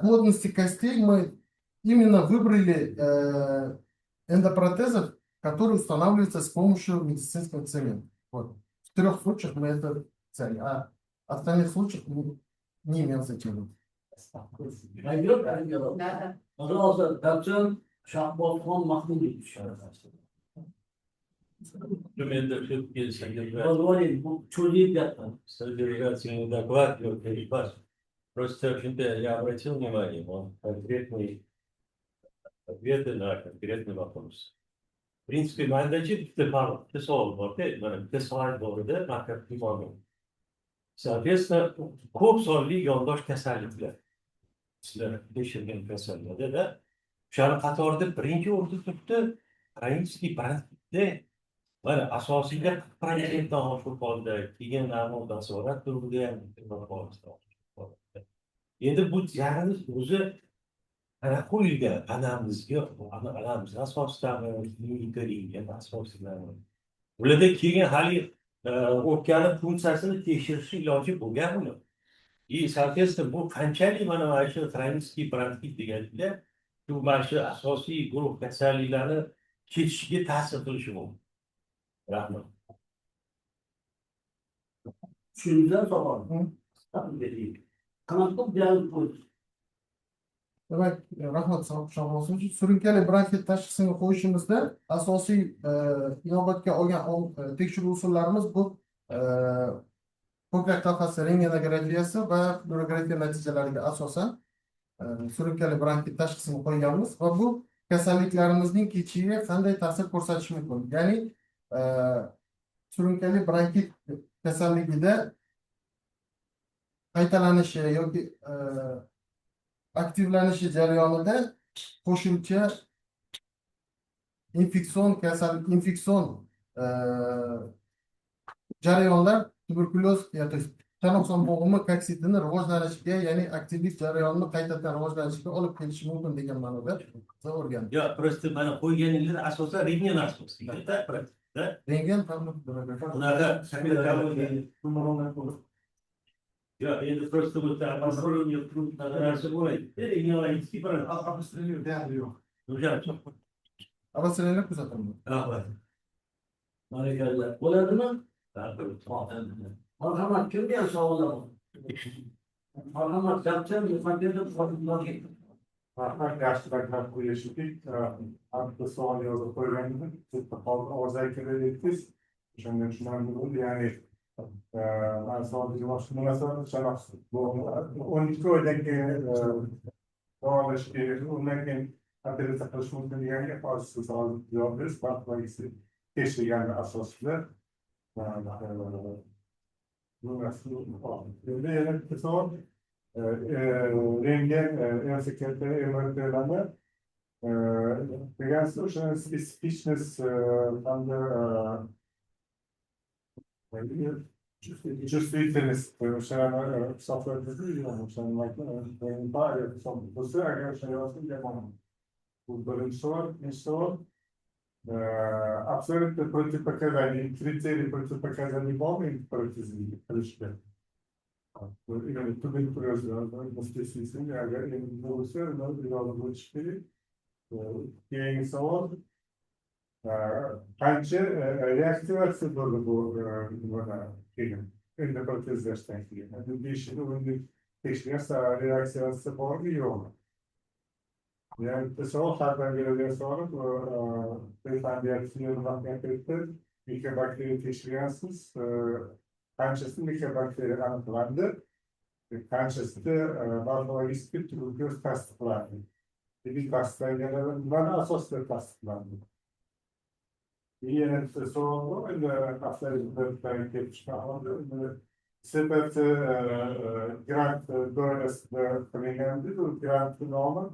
плотности костей мы именно выбрали эндопротезы, которые устанавливаются с помощью медицинского цемента. Вот. В 3 случаях мы это взяли, а в остальных случаях мы не имеем затем. Да. Пожалуйста, доцент Шахбозхон Махмудович. Позволить, чудить это. Содержательный доклад, просто я обратил внимание, он конкретные ответы на конкретный вопрос. В принципе, мандачи soatgesda ko'p sonli yondosh kasalliklar sizlar tekshirgan kasallarda o'shaning qatorida birinchi o'rinda turibdi kroniskiy bronxitda mana asosiyda 40% dan oshib qoldi, keyin nasorat turibdi ham Endi bu jarimiz o'zi ana qo'yilgan anamizga, anamiz asosidami, interyerga asosidami. Ularda keyin hali o'pkani funksiyasini tekshirishni iloji bo'lgan uni. Soответственно, bu qanchalik mana shu xronический bronxit deganida shu mana shu asosiy guruh kasalliklarni ketishiga ta'sir qilishi mumkin. Rahmat. Tushundilar savol. Qanaqa bilan qo'yish? Demak, rahmat sog' olsin. Surunkali bronxit tashxisini qo'yishimizda asosiy inobatga olgan tekshiruv usullarimiz bu ko'krak qafasi rentgenografiyasi va fluorografiya natijalariga asosan surunkali bronxit tashxisini qo'yganmiz va bu kasalliklarimizning kechishiga qanday ta'sir ko'rsatishi mumkin. Ya'ni surunkali bronxit kasalligida qaytalanishi yoki aktivlanishi jarayonida qo'shimcha infeksion jarayonlar tuberkuloz yoki chanoqson bo'g'imi koksitini rivojlanishiga, ya'ni aktivlik jarayonini qaytadan rivojlanishiga olib kelishi mumkin degan ma'noda o'rgandik. Yo, просто mana qo'yganinglar asosan rentgen asosida. Rentgen Unaqa yo, endi просто bu обострение narsa bo'lmaydi. Rentgen yo'q. Abasirlar kuzatildi. Malikalar. Bo'ladimi? Marhamat, kimga savollar bor? Marhamat, gapcham, muqaddimda qolib Rahmat, yaxshi taklif qo'yishdik. Bitta savol yozib qo'ygandim. Bitta ovoz aytgansiz. O'shanda tushunarli bo'ldi. Ya'ni man savolga boshqa munosabat chanoqsiz. Bu 12 oydan keyin davolash kerak. Undan keyin operatsiya qilish mumkin deganiga hozir savol javob berish vaqtligisi tekshirgani asosida. Endi yana bitta savol. Rentgen MCT MRT'larni degansiz o'sha spesifичность hamda чувствительность o'shalarni hisobladingizmi? O'shani bo'lsa agar o'sha yozib yomon. Bu birinchi savol. Ikkinchi savol. Абсолютно противопоказаний, критерий противопоказаний bormi protezga qilishga? Yani tuberkuloz müstesnisinde agar endi bo'lsa, ular iloji bo'lishi kerak. Keyingi savol, qancha reaksiyatsiya bo'ldi bu keyin endi protezlashdan keyin. Beshida uni tekshirsa reaksiyatsiya bormi yo'qmi? Yani savol xatdan berilgan savol mikrobakteriya tekshirgansiz, qanchasi mikrobakteriya aniqlandi, qanchasida patologik tuberkuloz tasdiqlandi. Demak, tasdiqlanganlar asosida tasdiqlandi. Yana bitta savol bor, endi haftalik kelib chiqqan SPT grant doirasida qilingandi. Bu grant nomi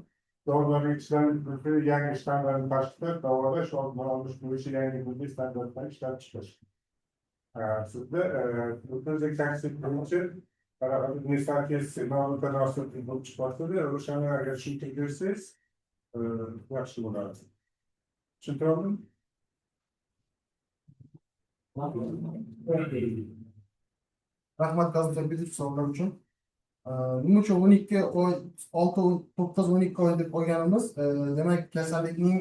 dorilarning ishlab yangi shtammlarni tashkil davolash, oldini olish bo'yicha yangi milliy standartlar ishlab chiqish. Sizda o'zbek taksi bo'yicha administratsiya ma'lumotlar bo'lib chiqadi. O'shani agar tushuntirib bersangiz yaxshi bo'lardi. Tushuntirdimmi? Rahmat Gaziantep savollar uchun. Nima uchun 12 oy, 6, 9, 12 oy deb qo'yganimiz, demak kasallikning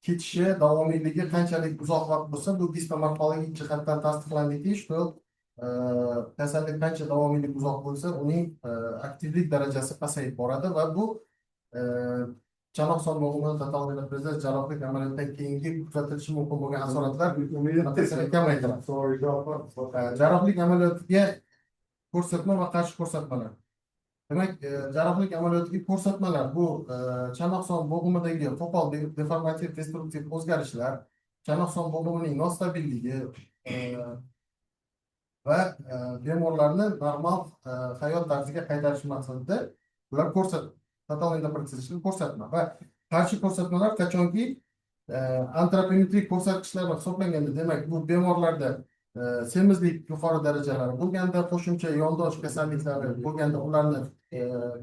ketishi, davomiyligi qanchalik uzoq vaqt bo'lsa, bu gistomatologik jihatdan tasdiqlandiki, shu kasallik qancha davomiylik uzoq bo'lsa, uning aktivlik darajasi pasayib boradi va bu chanoq bo'g'imi totalida jarrohlik amaliyotdan keyingi kuzatilishi mumkin bo'lgan asoratlar kamaytiradi. Jarrohlik amaliyotiga ko'rsatma va qarshi ko'rsatmalar. Demak, jarrohlik amaliyotiga ko'rsatmalar bu chanoqson bo'g'imidagi qo'pol deformativ destruktiv o'zgarishlar, chanoqson bo'g'imining nostabilligi va bemorlarni normal hayot tarziga qaytarish maqsadida ular total endoprotezishni ko'rsatma va qarshi ko'rsatmalar qachonki antropometrik ko'rsatkichlar hisoblanganda, demak bu bemorlarda semizlik yuqori darajalari bo'lganda, qo'shimcha yondosh kasalliklari bo'lganda ularni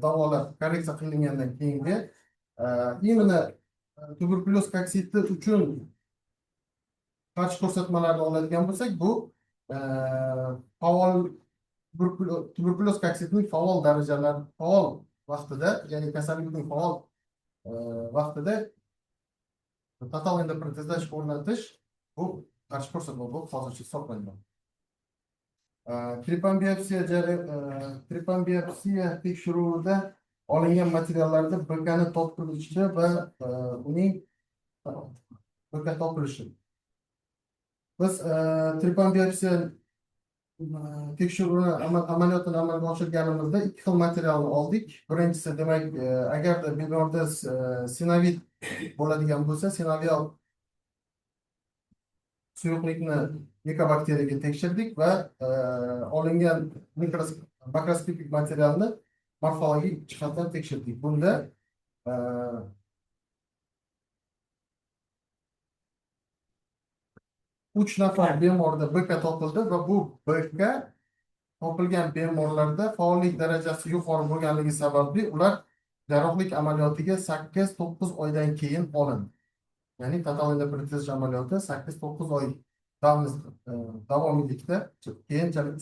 davolab korreksiya qilingandan keyingi именно tuberkulyoz koksiti uchun qarshi ko'rsatmalarni oladigan bo'lsak, bu faol tuberkulyoz koksitining faol darajalari faol vaqtida, ya'ni kasallikning faol vaqtida total endoprotezlash o'rnatish bu qarshi ko'rsatma bo'lib hozircha hisoblangan. Trepanbiopsiya tekshiruvida olingan materiallarda BKni topilishi va uning BK topilishi. Biz trepanbiopsiya tekshiruvini amaliyotini amalga oshirganimizda ikki xil materialni oldik. Birinchisi, demak, agarda bemorda sinovit bo'ladigan bo'lsa, sinovial suyuqlikni mikobakteriyaga tekshirdik va olingan makroskopik materialni morfologik jihatdan tekshirdik. Bunda 3 nafar bemorda BK topildi va bu BK topilgan bemorlarda faollik darajasi yuqori bo'lganligi sababli ular jarrohlik amaliyotiga 8-9 oydan keyin olindi. Ya'ni total endoprotez amaliyoti 8-9 oy davomiylikda keyinchalik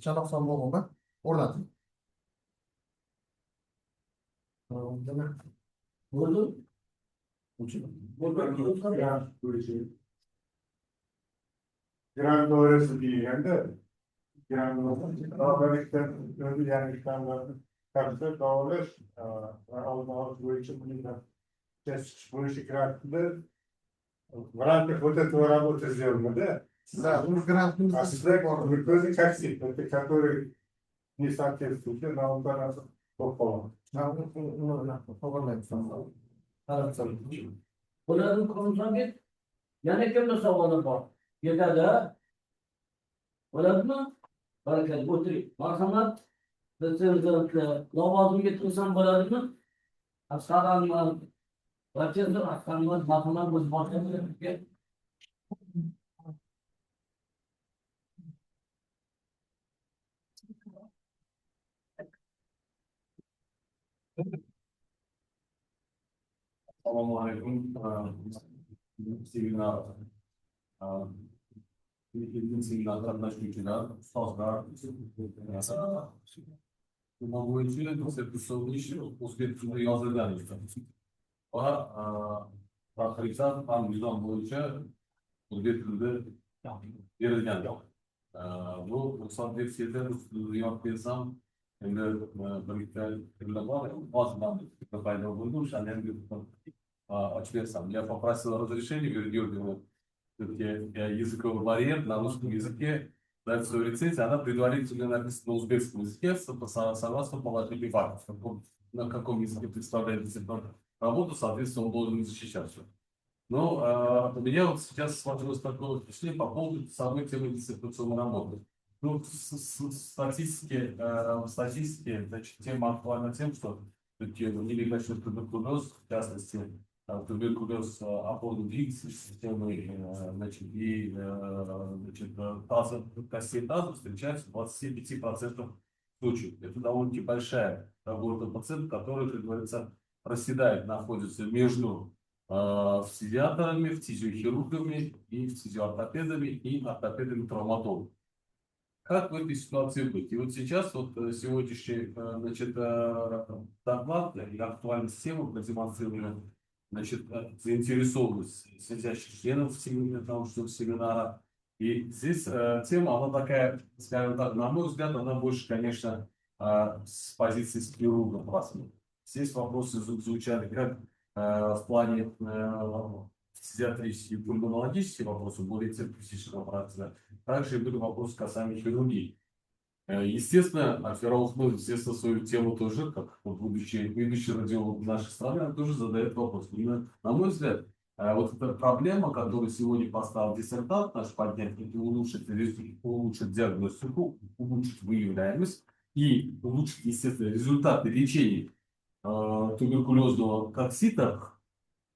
chanoqson bo'g'imi o'rnatildi. Grant doirasi deyilganda, grant yani karşı davolash va oldin olish bo'yicha buning chiqish bo'yicha grantda grantga hujjat o'tkazilmadi. Да, мы грантный Tuberkulyoz koksit, это который не соответствует наукам то'polon. Bularni ko'rsangiz, yana kimda savoli bor? Yetadi. Bo'ladimi? Barakalla, o'tiring. Marhamat, prezidentni lavozimiga tursam bo'ladimi? Asqaranman, barchasi asqaranman, marhamat, o'z boshqalarga. Assalomu alaykum. Seminar seminar qatnashuvchilar, ustozlar, nima bo'yicha konsertasiya ish o'zbek tilida yozilgan ekan. Va tadqiqot ham nizom bo'yicha o'zbek tilida berilgan. Bu ruxsat versiyada rus tilida yozib bersam, endi bir ikkita tillar bor, hozir paydo bo'ldi, o'shani ham ochib bersam. Я попросил разрешения, говорю, языковой барьер на русском языке дать свою рецензию, она предварительно написана на узбекском языке согласно положению фактов. На каком языке представляет работу, соответственно, он должен защищаться. Но у меня вот сейчас сложилось такое впечатление по поводу самой темы диссертационной работы. Ну, статистики, значит, тема актуальна тем, что невегетативный туберкулез, в частности, туберкулез опорной двигательной системы, значит, и тазов, костей тазов встречается в 25% случаев. Это довольно-таки большая работа пациентов, которые, как говорится, проседают, находятся между фтизиаторами, фтизиохирургами и фтизиоортопедами и ортопедами-травматологами. Как в этой ситуации быть? И вот сейчас, вот сегодняшний, значит, доклад и актуальность темы продемонстрировали, значит, заинтересованность сидящих членов научного семинара. И здесь тема, она такая, скажем так, на мой взгляд, она больше, конечно, с позиции хирурга. Здесь вопросы звучали как в плане фтизиатрических и пульмонологических вопросов, более терапевтического характера. Также были вопросы касаемо хирургии. Естественно, археолог, естественно, свою тему тоже, как ведущий радиолог нашей страны, он тоже задает вопрос. Именно, на мой взгляд, вот эта проблема, которую сегодня поставил диссертант наш поднять, это улучшить диагностику, улучшить выявляемость и улучшить, естественно, результаты лечения туберкулезного коксита,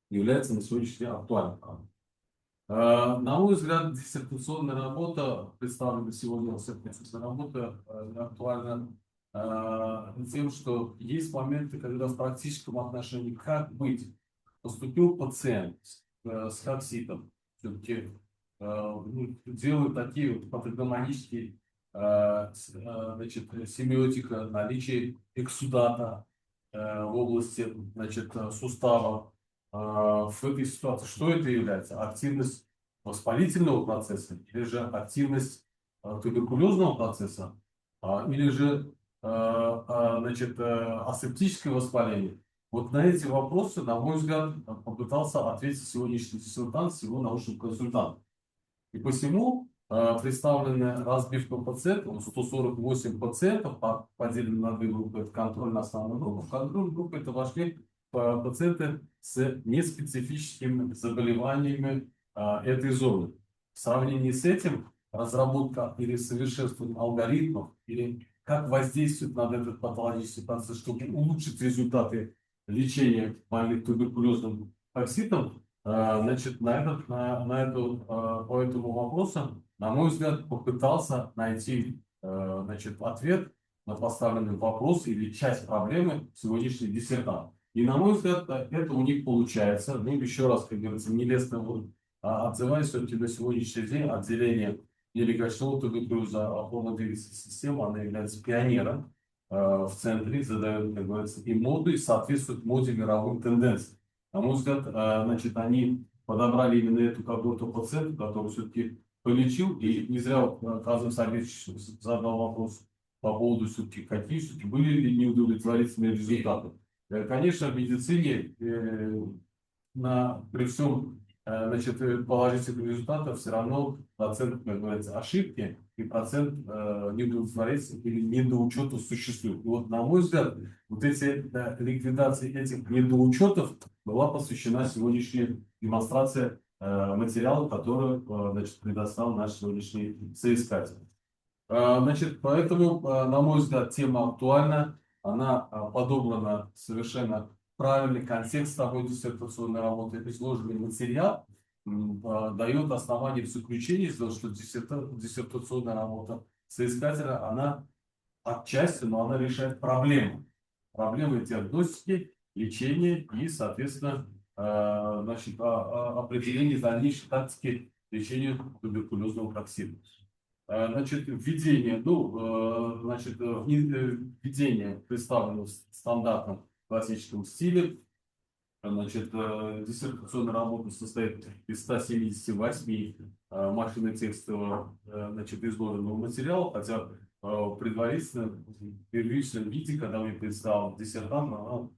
является на сегодняшний день актуальным. На мой взгляд, диссертационная работа, представленная сегодня диссертационная работа, актуальна тем, что есть моменты, когда в практическом отношении как быть. Поступил пациент с кокситом, все-таки делают такие вот патогномонические значит, семиотика, наличие эксудата в области значит, сустава. В этой ситуации что это является? Активность воспалительного процесса или же активность туберкулезного процесса, или же значит, асептическое воспаление? Вот на эти вопросы, на мой взгляд, попытался ответить сегодняшний диссертант с его научным консультантом. И посему представленная разбивка пациентов, 148 пациентов, поделены на две группы, это контрольная основная группа. В контрольной группе это вошли пациенты с неспецифическими заболеваниями этой зоны. В сравнении с этим разработка или совершенствование алгоритмов, или как воздействует на этот патологический процесс, чтобы улучшить результаты лечения больных туберкулезным кокситом, значит, по этому вопросу, на мой взгляд, попытался найти значит, ответ на поставленный вопрос или часть проблемы сегодняшний диссертант. И на мой взгляд, это у них получается. Ну, еще раз, как говорится, нелестно отзываясь, все-таки на сегодняшний день отделение нелегочного туберкулеза опорно-двигательной системы, она является пионером в центре, задает, как говорится, и моду, и соответствует моде мировым тенденциям. На мой взгляд, значит, они подобрали именно эту когорту пациентов, который все-таки полечил, и не зря Казым Сабирович задал вопрос по поводу все-таки, какие все-таки были ли неудовлетворительные результаты. Конечно, в медицине при всем значит, положительных результатов все равно процент, как говорится, ошибки и процент неудовлетворительности или недоучета существует. И вот, на мой взгляд, вот ликвидации этих недоучетов была посвящена сегодняшняя демонстрация материала, который значит, предоставил наш сегодняшний соискатель. Значит, поэтому, на мой взгляд, тема актуальна, она подобрана совершенно правильный контекст такой диссертационной работы, изложенный материал дает основание в заключении, что диссертационная работа соискателя, она отчасти, но она решает проблемы. Проблемы диагностики, лечения и, соответственно, значит, определения дальнейшей тактики лечения туберкулезного коксита. Значит, введение, введение представлено в стандартном классическом стиле. Значит, диссертационная работа состоит из 178 машинно-текстового изложенного материала, хотя предварительно, в первичном виде, когда мне представил диссертант, она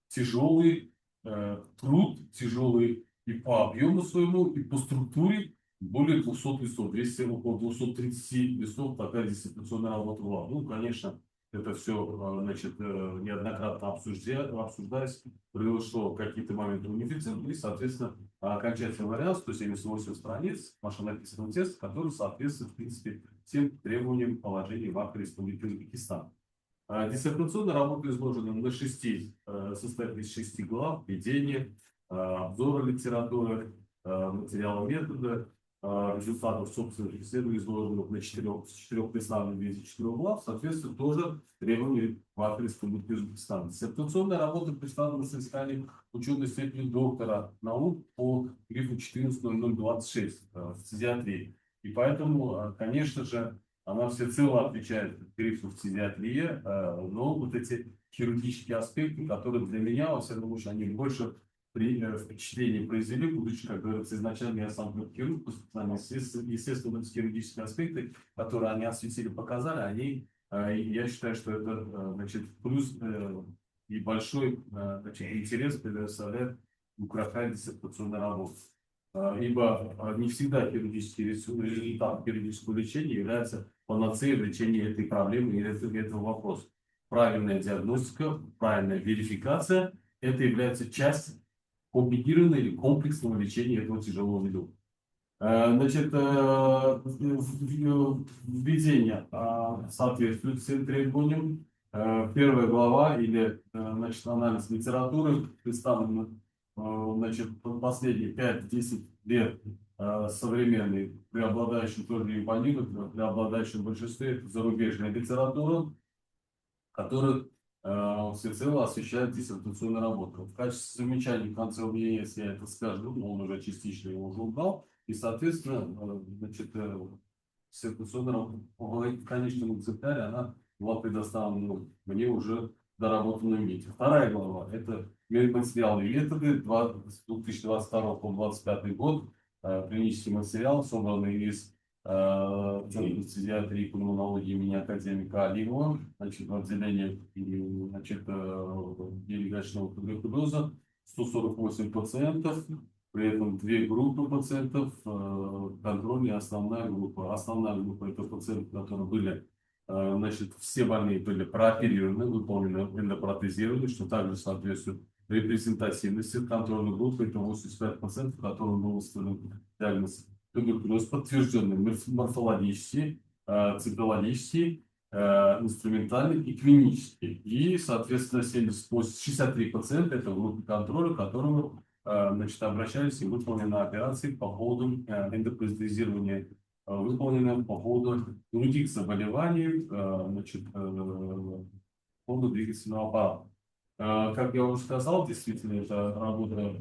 тяжелый труд, тяжелый и по объему своему, и по структуре, более 200 листов, около 230 листов такая диссертационная работа была. Ну, конечно, это все, значит, неоднократно обсуждаясь, произошло какие-то моменты унифицированы, и, соответственно, окончательный вариант, 178 страниц, машинописного текста, который соответствует, в принципе, всем требованиям положений в акте Республики Узбекистан. Диссертационная работа изложена на состоит из 6 глав: введение, обзора литературы, материала метода, результатов собственных исследований, изложенных на 4 представленных виде 4 глав, соответствует тоже требованиям в акте Республики Узбекистан. Диссертационная работа представлена с исканием ученой степени доктора наук по грифу 14.0026 в фтизиатрии. И поэтому, конечно же, она всецело отвечает грифу фтизиатрия, но вот эти хирургические аспекты, которые для меня, во всяком случае, они больше впечатление произвели, будучи, как говорится, изначально я сам как хирург, естественно, эти хирургические аспекты, которые они осветили, показали, они, я считаю, что это, значит, плюс и большой, значит, интерес представляет укрохать диссертационной работы. Ибо не всегда хирургический результат хирургического лечения является панацеей лечения этой проблемы или этого вопроса. Правильная диагностика, правильная верификация – это является частью комбинированного или комплексного лечения этого тяжелого недуга. Значит, введение соответствует всем требованиям. Первая глава или, значит, анализ литературы представлена значит, последние 5-10 лет современный, преобладающий тоже импонирует, преобладающем большинстве это зарубежная литература, которая всецело освещает диссертационную работу. В качестве замечания в конце ОБС я это скажу, но он уже частично его уже убрал, и, соответственно, значит, диссертационная работа в конечном экземпляре, она была предоставлена мне уже в доработанном виде. Вторая глава – это материалы и методы с 2022 по 2025 год. Клинический материал, собранный из Центра фтизиатрии и пульмонологии имени академика Алимова, значит, в отделении значит, делегачного туберкулеза, 148 пациентов, при этом две группы пациентов, контрольная и основная группа. Основная группа – это пациенты, которые были, значит, все больные были прооперированы, выполнены эндопротезированы, что также соответствует репрезентативности. Контрольной группы – это 85%, которым был выставлен диагноз туберкулез, подтвержденный морфологический, цитологический, инструментальный и клинический. И, соответственно, 63 пациента – это группа контроля, которому значит, обращались и выполнены операции по поводу эндопротезирования, выполнены по поводу других заболеваний, значит, по поводу двигательного аппарата. Как я уже сказал, действительно, это работа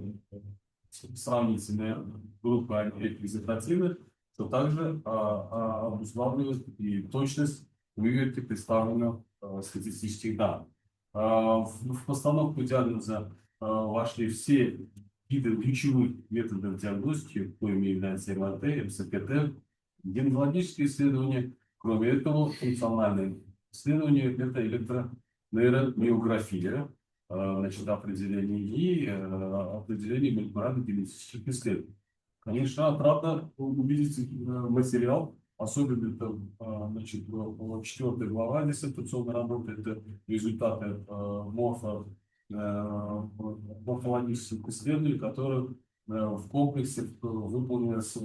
сравнительная группа, а не репрезентативных, что также обуславливает и точность выверки представленных статистических данных. В постановку диагноза вошли все виды ключевых методов диагностики, коими являются МРТ, МСКТ, генеалогические исследования. Кроме этого, функциональные исследования – это электронейромиография, значит, определение и определение молекулярных генетических исследований. Конечно, отрадно увидеть материал, особенно это, значит, 4 глава диссертационной работы, это результаты морфологических исследований, которые в комплексе выполнены с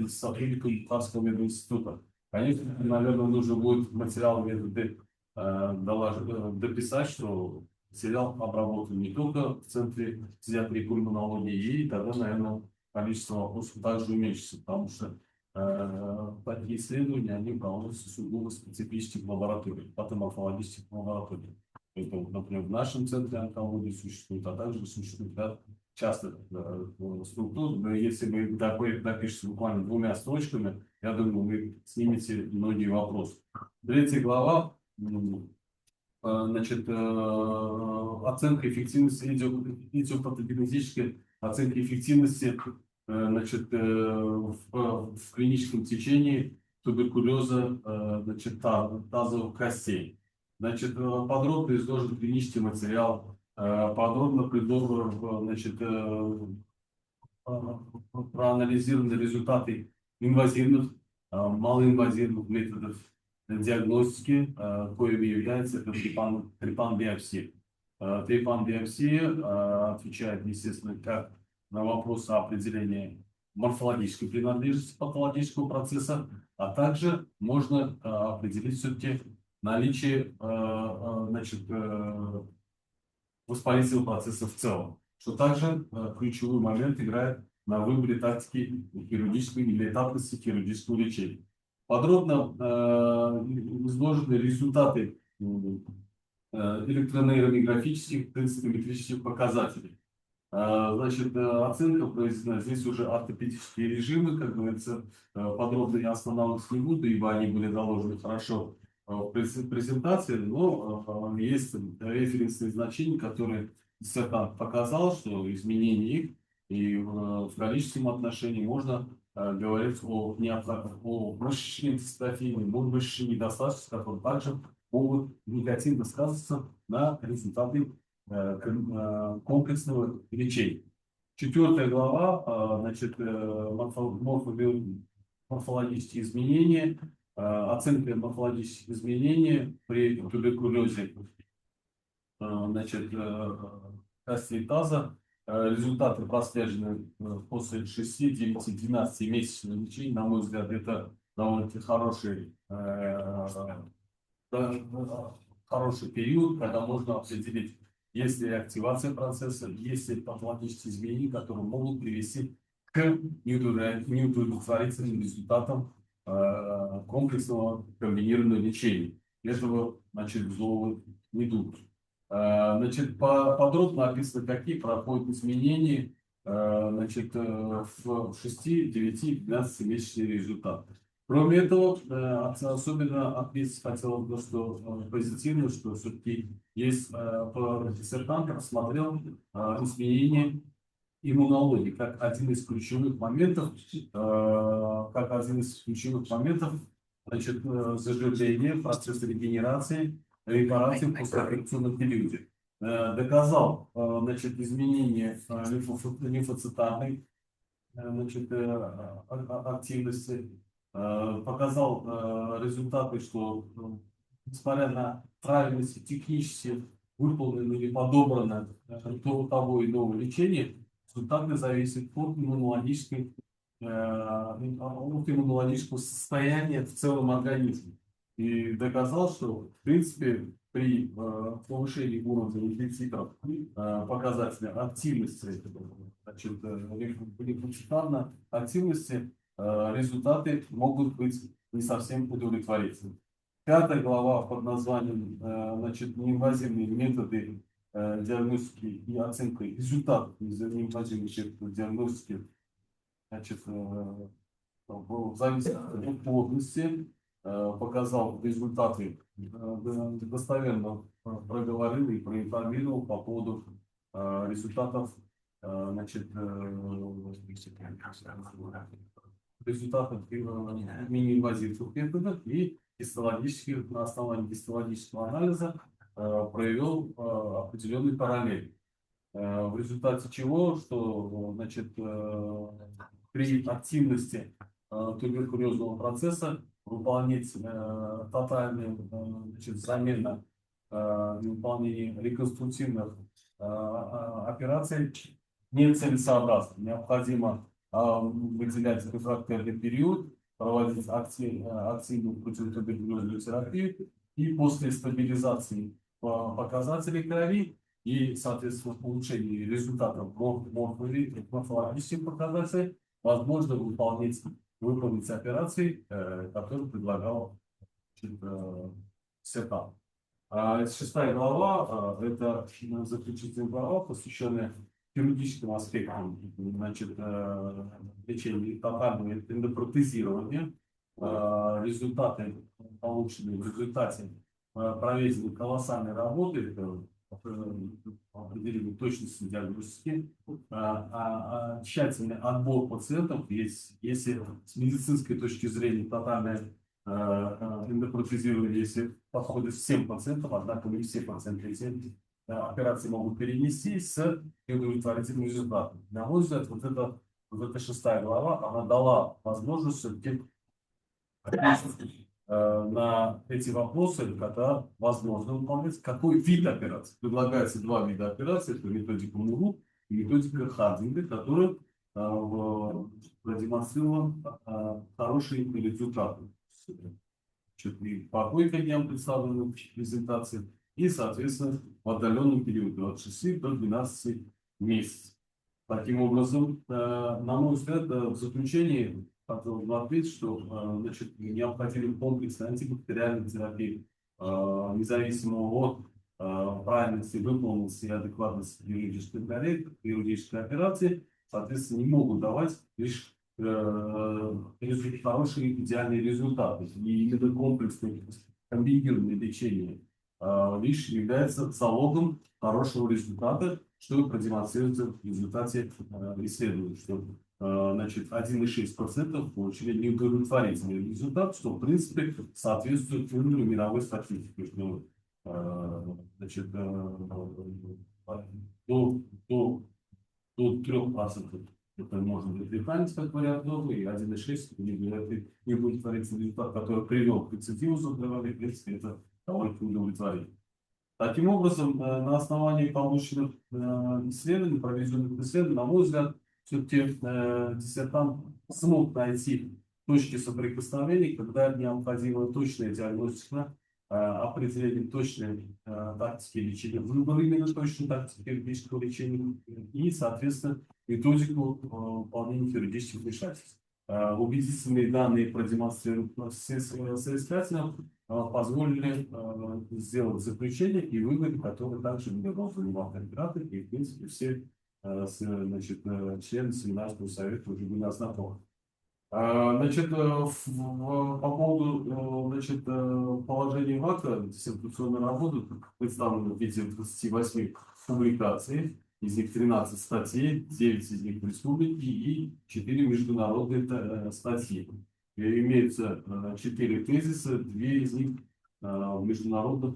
сотрудником Бухарского мединститута. Конечно, наверное, нужно будет материал методы дописать, что материал обработан не только в Центре фтизиатрии и пульмонологии, и тогда, наверное, количество вопросов также уменьшится, потому что такие исследования, они проводятся сугубо специфических лабораторий, патоморфологических лабораторий. Это, например, в нашем Центре онкологии существует, а также существует ряд частых структур. Если вы допишете буквально 2 строчками, я думаю, вы снимете многие вопросы. 3 глава, значит, оценка эффективности, идиопатогенетической оценки эффективности, значит, в клиническом течении туберкулеза, значит, тазовых костей. Значит, подробно изложен клинический материал, подробно предложен, значит, проанализированы результаты инвазивных, малоинвазивных методов диагностики, коими является трепан-биопсия. Трепан-биопсия отвечает, естественно, как на вопросы определения морфологической принадлежности патологического процесса, а также можно определить все-таки наличие, значит, воспалительного процесса в целом, что также ключевой момент играет на выборе тактики хирургической или этапности хирургического лечения. Подробно изложены результаты электронейромиографических, денситометрических показателей. Значит, оценка проведена здесь уже ортопедические режимы, как говорится, подробно я останавливаться не буду, ибо они были заложены хорошо в презентации, но есть референсные значения, которые диссертант показал, что изменение их и в количественном отношении можно говорить о мышечной дистрофии, мышечной недостаточности, которые также могут негативно сказываться на результаты комплексного лечения. 4 глава, значит, морфологические изменения, оценка морфологических изменений при туберкулезе, значит, костей таза. Результаты прослежены после 6, 9, 12 месячного лечения. На мой взгляд, это довольно-таки хороший период, когда можно определить есть ли активация процесса, есть ли патологические изменения, которые могут привести к неудовлетворительным результатам комплексного комбинированного лечения этого, значит, злого недуга. Значит, подробно описано, какие проходят изменения, значит, в 6, 9, 12-месячные результаты. Кроме этого, особенно отметить хотел бы, что позитивно, что все-таки есть диссертант рассмотрел изменения иммунологии как один из ключевых моментов, значит, заживления, процесса регенерации, репарации в послеоперационном периоде. Доказал, значит, изменение лимфоцитарной, значит, активности, показал результаты, что несмотря на правильность технически выполненное или подобранное того или иного лечения, результаты зависят от иммунологического состояния в целом организма. И доказал, что в принципе при повышении уровня лимфоцитов показателя активности, значит, лимфоцитарной активности, результаты могут быть не совсем удовлетворительными. 5 глава под названием, значит, неинвазивные методы диагностики и оценки результатов неинвазивных методов диагностики, значит, в зависимости от плотности, показал результаты, достоверно проговорил и проинформировал по поводу результатов, значит, результатов неинвазивных методов и на основании гистологического анализа провел определенный параллель. В результате чего, что, значит, при активности туберкулезного процесса выполнять тотальную, значит, замена выполнения реконструктивных операций нецелесообразно. Необходимо выделять рефрактерный период, проводить активную противотуберкулезную терапию и после стабилизации показателей крови и, соответственно, улучшения результатов морфологических показателей возможно выполнить операции, которые предлагал СЕТА. 6 глава – это заключительная глава, посвященная хирургическим аспектам, значит, лечения, тотального эндопротезирования, результаты, полученные в результате проведенной колоссальной работы, определенной точности диагностики, тщательный отбор пациентов, если с медицинской точки зрения тотальное эндопротезирование, если подходит всем пациентам, однако не все пациенты эти операции могут перенести с неудовлетворительным результатом. На мой взгляд, вот эта 6 глава, она дала возможность все-таки ответить на эти вопросы, когда возможно выполнять, какой вид операции. Предлагается 2 вида операций, это методика МУРУ и методика Хардинга, которая продемонстрировала хорошие результаты. И по койкам представлены в презентации, и, соответственно, в отдаленном периоде от 6 до 12 месяцев. Таким образом, на мой взгляд, в заключении хотел бы ответить, что, значит, необходим комплексная антибактериальная терапия, независимо от правильности, выполненности и адекватности хирургической операции, соответственно, не могут давать лишь хорошие идеальные результаты. И именно комплексное комбинированное лечение лишь является залогом хорошего результата, что продемонстрируется в результате исследований, что, значит, 1,6% получили неудовлетворительный результат, что в принципе соответствует уровню мировой статистики, что, значит, до 3% это может быть летальность, как говорят многие, и 1,6 неудовлетворительный результат, который привел к рецидиву заболевания, в принципе, это довольно удовлетворительно. Таким образом, на основании полученных исследований, проведенных исследований, на мой взгляд, все-таки диссертант смог найти точки соприкосновения, когда необходима точная диагностика определение точной тактики лечения, выбор именно точной тактики хирургического лечения и, соответственно, методику выполнения хирургических вмешательств. Убедительные данные продемонстрировать соискателям позволили сделать заключение и выводы, которые также были должны в операторы, и, в принципе, все значит, члены семинарского совета уже были ознакомлены. Значит, по поводу значит, положения ВАКа, диссертационной работы, представлено в виде 28 публикаций, из них 13 статей, 9 из них в республике и 4 международные статьи. И имеется 4 тезиса, 2 из них международных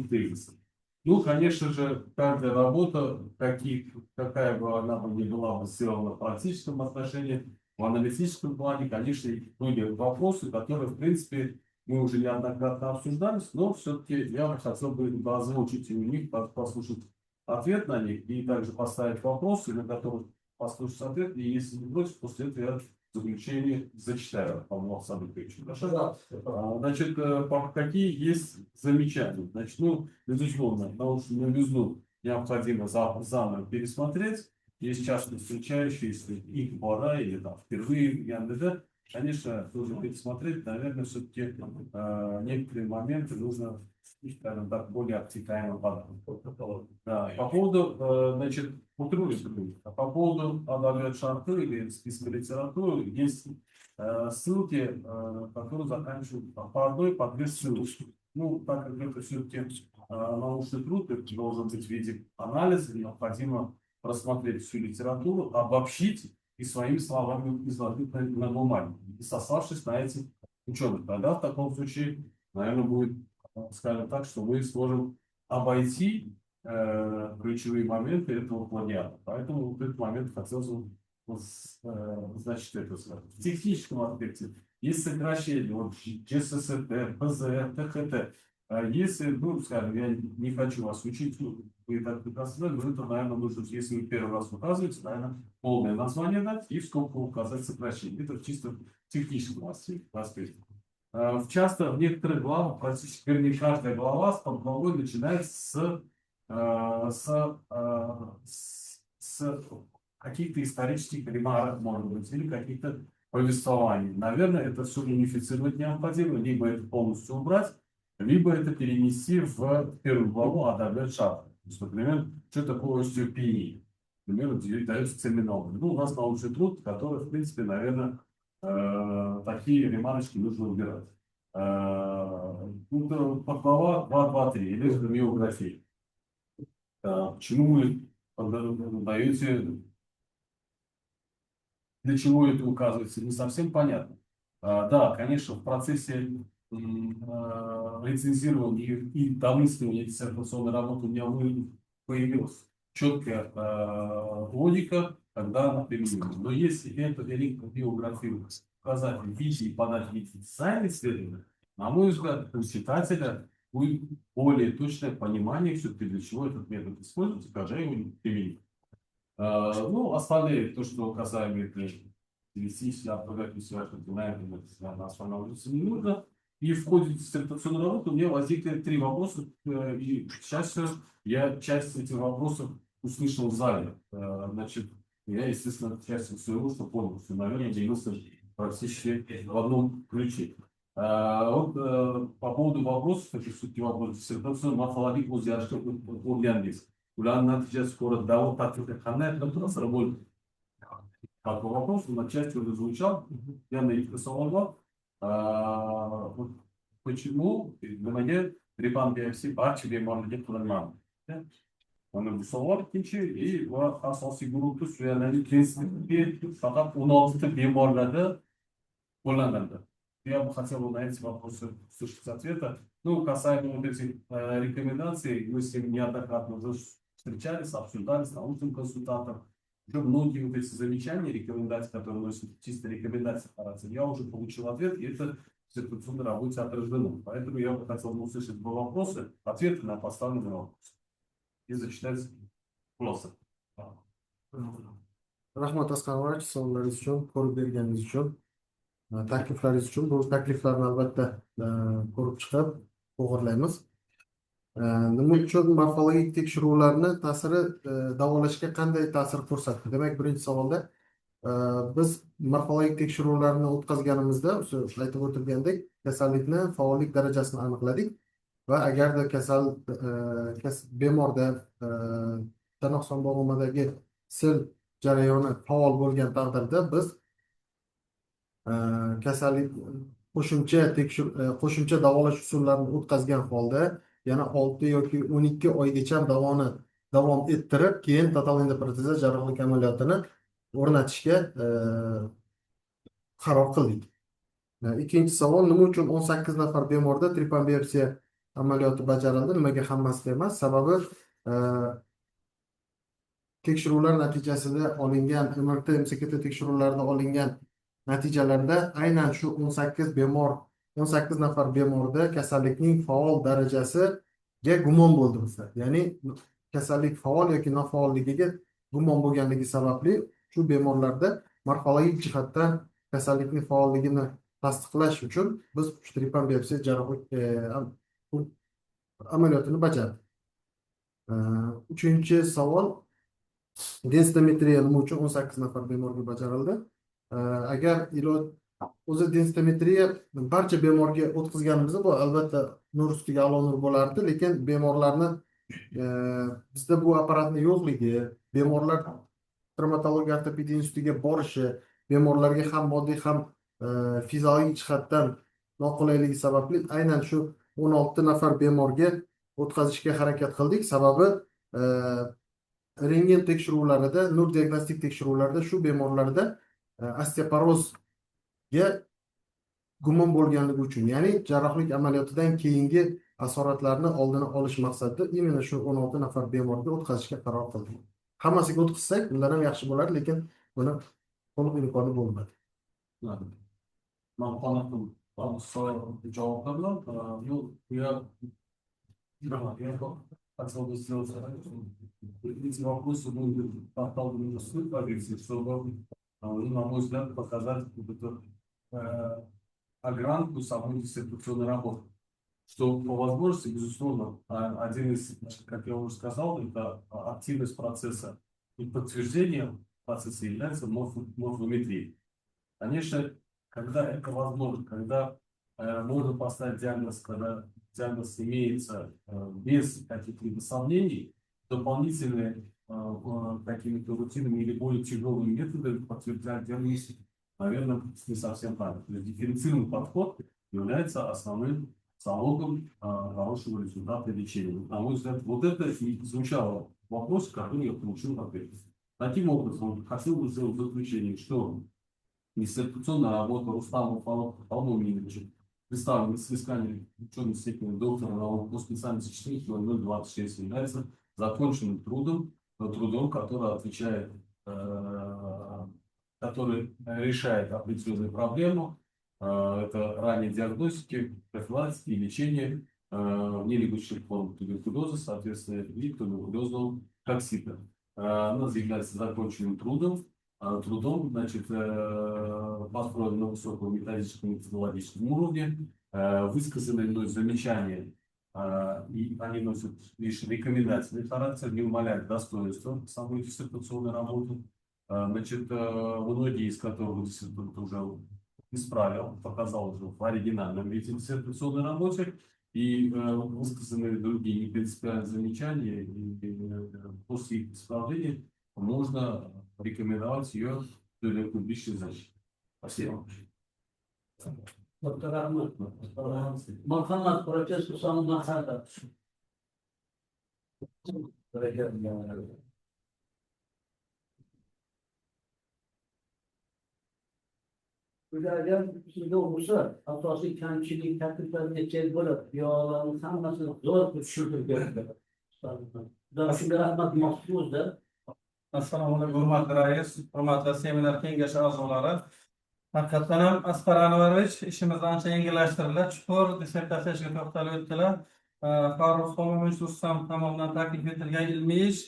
тезисов. Ну, конечно же, каждая работа, какая бы она ни была бы сделана в практическом отношении, в аналитическом плане, конечно, были вопросы, которые, в принципе, мы уже неоднократно обсуждались, но все-таки я хотел бы озвучить у них, послушать ответ на них и также поставить вопросы, на которые послушать ответ, и если не против, после этого я заключение зачитаю, по-моему, Хорошо? Значит, какие есть замечания? Значит, ну, безусловно, научную новизну необходимо заново пересмотреть. Есть часто встречающиеся их пора или там впервые в ЯНДД. Конечно, нужно пересмотреть, наверное, все-таки некоторые моменты нужно, скажем так, более обтекаемо подать. Да. По поводу, значит, по поводу Адалет Шарты или списка литературы есть ссылки, которые заканчивают по одной, по две ссылки. Ну, так как это все-таки научный труд, это должен быть в виде анализа, необходимо просмотреть всю литературу, обобщить и своими словами изложить на бумаге, и сославшись на эти ученых. Тогда в таком случае, наверное, будет, скажем так, что мы сможем обойти ключевые моменты этого плагиата. Поэтому вот этот момент хотелось бы, значит, это сказать. В техническом аспекте есть сокращение, вот ЖССТ, ПЗР, ТХТ. Если, ну, скажем, я не хочу вас учить, вы так прекрасно знаете, но это, наверное, нужно, если вы первый раз указываете, наверное, полное название дать и в скобку указать сокращение. Это чисто техническом аспекте. Часто в некоторых главах, практически, вернее, каждая глава с подглавой начинается с каких-то исторических ремарок, может быть, или каких-то повествований. Наверное, это все унифицировать необходимо, либо это полностью убрать, либо это перенести в первую главу Адалет Шарты. То есть, например, что такое остеопения? Например, дается терминология. Ну, у нас научный труд, который, в принципе, наверное, такие ремарочки нужно убирать. Подглава 2.2.3, или же миография. Почему вы даете, для чего это указывается, не совсем понятно. Да, конечно, в процессе рецензирования и домысливания диссертационной работы у меня появилась четкая логика, когда она применена. Но если эту биографию указать в виде и подать в виде дизайна исследования, на мой взгляд, у читателя будет более точное понимание, все-таки для чего этот метод используется, когда его применить. Ну, остальные, то, что касаемо стилистически, облагательства, наверное, нас останавливаться не нужно. И в ходе диссертационной работы у меня возникли 3 вопроса, и, к счастью, я часть этих вопросов услышал в зале. Значит, я, естественно, часть своего, что понял, что, наверное, делился практически в одном ключе. Вот по поводу вопросов, это все-таки вопрос диссертационной морфологии узяшки английского. Улян натija скоро дал так ханет, но сработал. Как вопрос, на части уже звучал, я наинтересовал, почему для репан биопсии парчи беморли планман. Onu bu sorular ikinci и asosiy guruhda suyanadi принципе faqat 16 bemorlarda qo'llanildi. Я бы хотел на эти вопросы услышать ответа. Ну, касаемо вот этих рекомендаций, мы с ним неоднократно уже встречались, обсуждали с научным консультантом. Уже многие вот эти замечания, рекомендации, которые носят чисто рекомендации характера, я уже получил ответ, и это в диссертационной работе отражено. Поэтому я бы хотел услышать 2 вопроса, ответы на поставленные вопросы. И зачитать просто. Rahmat Asqar Aka, savollaringiz uchun, ko'rib berganingiz uchun. takliflaringiz uchun. Bu takliflarni albatta ko'rib chiqib to'g'irlaymiz. Nima uchun morfologik tekshiruvlarni ta'siri davolashga qanday ta'sir ko'rsatdi? Demak, birinchi savolda biz morfologik tekshiruvlarni o'tkazganimizda o'sha aytib o'tilgandek kasallikni faollik darajasini aniqladik va agarda bemorda tanoq son bo'g'imidagi sil jarayoni faol bo'lgan taqdirda biz kasallik qo'shimcha davolash usullarini o'tkazgan holda yana 6 yoki 12 oygacha davom ettirib, keyin total endoproteza jarrohlik amaliyotini o'rnatishga qaror qildik. Ikkinchi savol, nima uchun 18 nafar bemorda tripanbiopsiya amaliyoti bajarildi? Nimaga hammasida emas? Sababi tekshiruvlar natijasida olingan MRT, MCKT tekshiruvlarida olingan natijalarda aynan shu 18 nafar bemorda kasallikning faol darajasiga gumon bo'ldi bizda. Ya'ni kasallik faol yoki nofaolligiga gumon bo'lganligi sababli shu bemorlarda morfologik jihatdan kasallikning faolligini tasdiqlash uchun biz tripanbiopsiya jarrohlik amaliyotini bajardik. Uchinchi savol, densitometriya nima uchun 18 nafar bemorga bajarildi? Agar o'zi densitometriya barcha bemorga o'tkazganimizda bu albatta nur ustiga alo nur bo'lardi, lekin bemorlarni bizda bu apparatni yo'qligi, bemorlar travmatologiya ortopediya institutiga borishi, bemorlarga ham moddiy ham fiziologik jihatdan noqulayligi sababli aynan shu 16 nafar bemorga o'tkazishga harakat qildik. Sababi rentgen tekshiruvlarida, nur diagnostik tekshiruvlarida shu bemorlarda osteoporozga gumon bo'lganligi uchun, ya'ni jarrohlik amaliyotidan keyingi asoratlarni oldini olish maqsadida imенно shu 16 nafar bemorga o'tkazishga qaror qildik. Hammasiga o'tkazsak, undan ham yaxshi bo'lardi, lekin buni to'liq imkoni bo'lmadi. Man qanaqa javoblar bilan хотел бы сделать эти вопросы будут портал университета повесить, чтобы, на мой взгляд, показать огранку самой диссертационной работы. Что по возможности, безусловно, один из, как я уже сказал, это активность процесса и подтверждение процесса является морфометрией. Конечно, когда это возможно, когда можно поставить диагноз, когда диагноз имеется без каких-либо сомнений, дополнительные какими-то рутинными или более тяжелыми методами подтверждать диагностику, наверное, не совсем правильно. То есть дифференцированный подход является основным залогом хорошего результата лечения. На мой взгляд, вот это и звучало вопрос, который я получил ответ. Таким образом, хотел бы сделать заключение, что диссертационная работа Рустама Павловича представлена с исканием ученой степени доктора наук по специальности 4.0026 является законченным трудом, который решает определенную проблему. Это ранней диагностики, профилактики и лечения нелегочных форм туберкулеза, соответственно, и туберкулезного токсита. Она является законченным трудом, значит, построен на высоком методическом и методологическом уровне, высказаны мной замечания, и они носят лишь рекомендательный характер, не умаляют достоинства самой диссертационной работы. Значит, многие из которых диссертант уже исправил, показал уже в оригинальном виде диссертационной работе, и высказаны другие непринципиальные замечания, и после их исправления можно рекомендовать ее для публичной защиты. Спасибо. Doktor Ahmet, marhamat, professor sonuna kadar. Agar sizda bo'lsa, asosiy kamchilik takliflarni kel bo'lib, yo'qlarning hammasini zo'r tushuntirib beradi. Shunga rahmat demoqchimizda. Assalomu alaykum, hurmatli rais, hurmatli seminar kengashi a'zolari. Haqiqatan ham Asqar Anvarovich ishimizni ancha yengillashtirdilar. Chuqur dissertatsiyaga to'xtalib o'tdilar. Farruh Xo'monovich Rustam tomonidan taklif etilgan ilmiy ish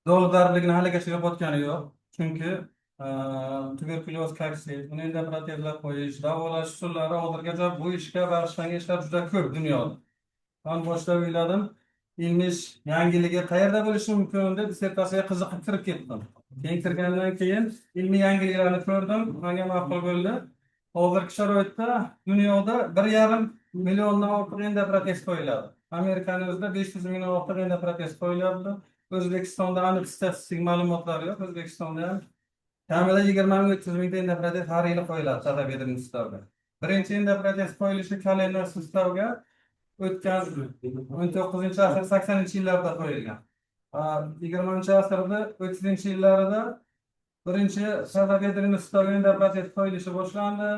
dolzarbligini haligacha yopayotgani yo'q. Chunki tuberkulyoz kaksit, buni endoprotezlab qo'yish, davolash usullari hozirgacha bu ishga bag'ishlangan ishlar juda ko'p dunyoda. Ben boshlab o'yladim, ilmiy yangiligi qayerda bo'lishi mumkin deb dissertatsiyaga qiziqib kirib ketdim. Keyin kirgandan keyin ilmiy yangiliklarni ko'rdim, menga ma'qul bo'ldi. Hozirgi sharoitda dunyoda 1,5 milliondan ortiq endoprotez qo'yiladi. Amerikaning o'zida 500 mingdan ortiq endoprotez qo'yilyapti. O'zbekistonda aniq statistik ma'lumotlar yo'q. O'zbekistonda ham kamida 20 ming 30 mingta endoprotez har yili qo'yiladi Chorabedin Ustavga. Birinchi endoprotez qo'yilishi Kalender Ustavga o'tgan 19-asr 80-yillarda qo'yilgan. 20-asrda 30-yillarda birinchi Chorabedin Ustavga endoprotez qo'yilishi boshlandi.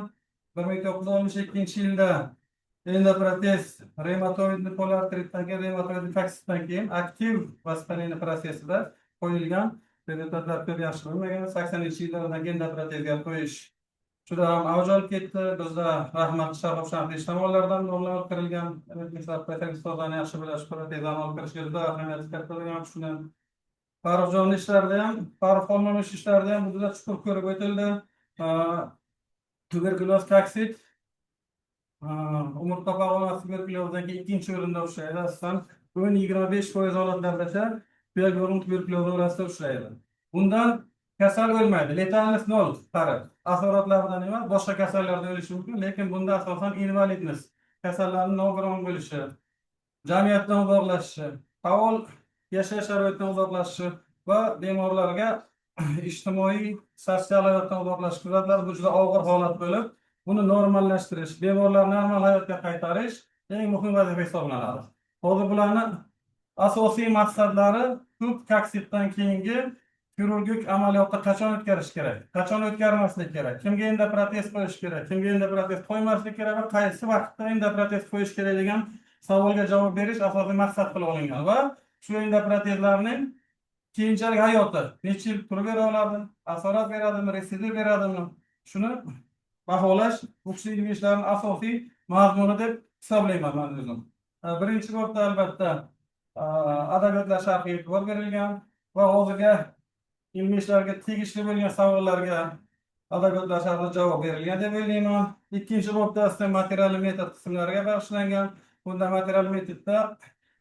1962-yilda endoprotez reumatoid poliartritdagi reumatoid kaksitdan keyin aktiv vosqaliniya prosesida qo'yilgan. Rezultatlar ko'p yaxshi bo'lmagan. 80-yillarda endoprotezga qo'yish juda ham avj olib ketdi. Bizda rahmat Sharof Shahriy tomonlaridan nomlanib kirilgan ustozlarni yaxshi bilash, protezani olib kirishga juda ahamiyat katta bo'lgan. Shuni Farruxjon ishlarida ham, Farruh Xolmonovich ishlarida ham juda chuqur ko'rib o'tildi. Tuberkuloz kaksit umurtqa pog'onasi tuberkulozdagi ikkinchi o'rinda ushlaydi. Aslida 10-25% holatlargacha tuyaquruq tuberkulozi orasida ushlaydi. Bundan kasal o'lmaydi. Letalность 0 qaror. Asoratlardan emas, boshqa kasallarda o'lishi mumkin, lekin bunda asosan invalidность, kasallarning nogiron bo'lishi, jamiyatdan uzoqlashishi, faol yashash sharoitidan uzoqlashishi va bemorlarga ijtimoiy sotsial hayotdan uzoqlashish kuzatiladi. Bu juda og'ir holat bo'lib, buni normallashtirish, bemorlarni normal hayotga qaytarish eng muhim vazifa hisoblanadi. Hozir bularning asosiy maqsadlari ko'p kaksitdan keyingi xirurgik amaliyotda qachon o'tkazish kerak, qachon o'tkazmaslik kerak, kimga endoprotez qo'yish kerak, kimga endoprotez qo'ymaslik kerak va qaysi vaqtda endoprotez qo'yish kerak degan savolga javob berish asosiy maqsad qilib olingan va shu endoprotezlarning keyinchalik hayoti necha yil turib bera oladi, asorat beradimi, retsidiv beradimi, shuni baholash bu ilmiy ishlarning asosiy mazmuni deb hisoblayman men o'zim. Birinchi bo'lib albatta adabiyotlar sharhiga e'tibor berilgan va hozirga ilmiy ishlarga tegishli bo'lgan savollarga adabiyotlar sharhida javob berilgan deb o'ylayman. Ikkinchi bo'libda material metod qismlariga bag'ishlangan. Bunda material metodda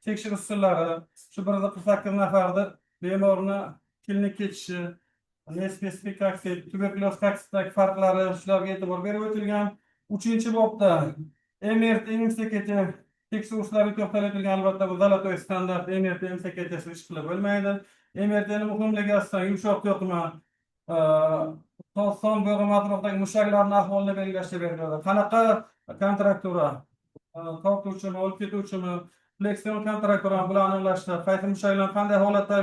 tekshirish usullari, shu 148 nafarni bemorni klinik ketishi, nespesifik kaksit, tuberkuloz kaksitdagi farqlari, shularga e'tibor berib o'tilgan. Uchinchi bo'libda MRT MCKT tekshiruvlariga to'xtalib o'tilgan. Albatta bu zalotoy standart MRT MCKT ish qilib bo'lmaydi. MRTning muhimligi aslida yumshoq to'qima, son bo'g'im atrofidagi mushaklarning ahvolini belgilashda beriladi. Qanaqa kontraktura, tortuvchimi, olib ketuvchimi, fleksion kontraktura bularni aniqlashda, qaysi mushaklar qanday holatda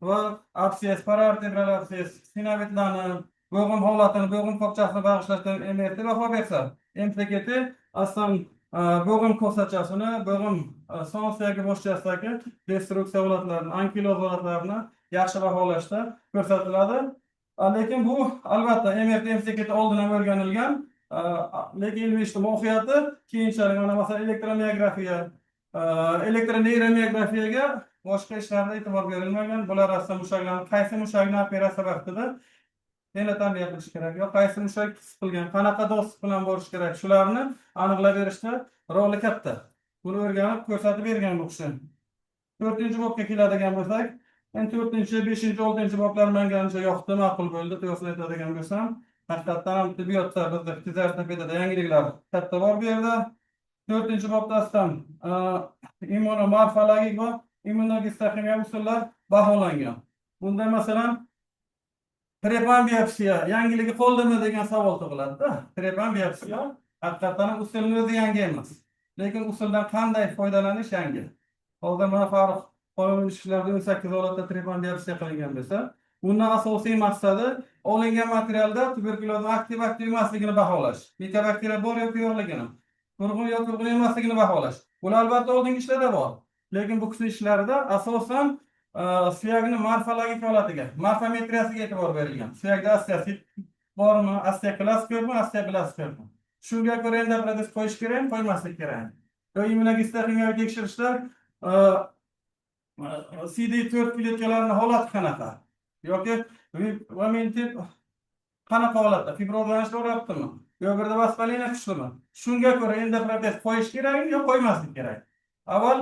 va absses, paravertebral absses, sinovitlarni, bo'g'im holatini, bo'g'im qopchasini bag'ishlashda MRT baho bersa, MCKT aslida bo'g'im ko'rsatchasini, bo'g'im son suyagi bo'shchasidagi destruksiya holatlarini, ankiloz holatlarini yaxshi baholashda ko'rsatiladi. Lekin bu albatta MRT MCKT oldin ham o'rganilgan, lekin ilmiy ishning mohiyati keyinchalik mana masalan elektromiografiya, elektroneyromiyografiyaga boshqa ishlarda e'tibor berilmagan. Bular aslida mushaklarning qaysi mushakni operatsiya vaqtida fenoterapiya qilish kerak, yo qaysi mushak siqilgan, qanaqa doz bilan borish kerak, shularni aniqlab berishda roli katta. Buni o'rganib ko'rsatib bergan bu kishi. 4-bobga keladigan bo'lsak, men 4-, 5-, 6 boblar menga ancha yoqdi, ma'qul bo'ldi, to'g'risini aytadigan bo'lsam. Haqiqatdan ham tibbiyotda bizda fizioterapiyada yangiliklar katta bor bu yerda. 4-bobda aslida immunomorfologik va immunogistoximiya usullar baholangan. Bunda masalan trepan biopsiya yangiligi qoldimi degan savol tug'iladi-da. Trepan biopsiya haqiqatdan usulning o'zi yangi emas. Lekin usuldan qanday foydalanish yangi. Hozir mana Farruh Xolmonovich ishlarida 18 holatda trepan biopsiya qilingan bo'lsa, bundan asosiy maqsadi olingan materialda tuberkulozning aktiv emasligini baholash, mikobakteriya bor yoki yo'qligini, turg'un yoki turg'un emasligini baholash. Bular albatta oldingi ishlarda bor. Lekin bu kishi ishlarida asosan suyagning morfologik holatiga, morfometriyasiga e'tibor berilgan. Suyagda osteosit bormi, osteoklastomi, osteoblastomi. Shunga ko'ra endoprotez qo'yish kerak, qo'ymaslik kerak. Immunogistoximiyaviy tekshirishda CD4 kletkalarning holati qanaqa? Yoki qanaqa holatda fibrozlanish bo'lyaptimi yo birda vasbalina kuchlimi shunga ko'ra endoprotez qo'yish kerakmi yo qo'ymaslik kerak avval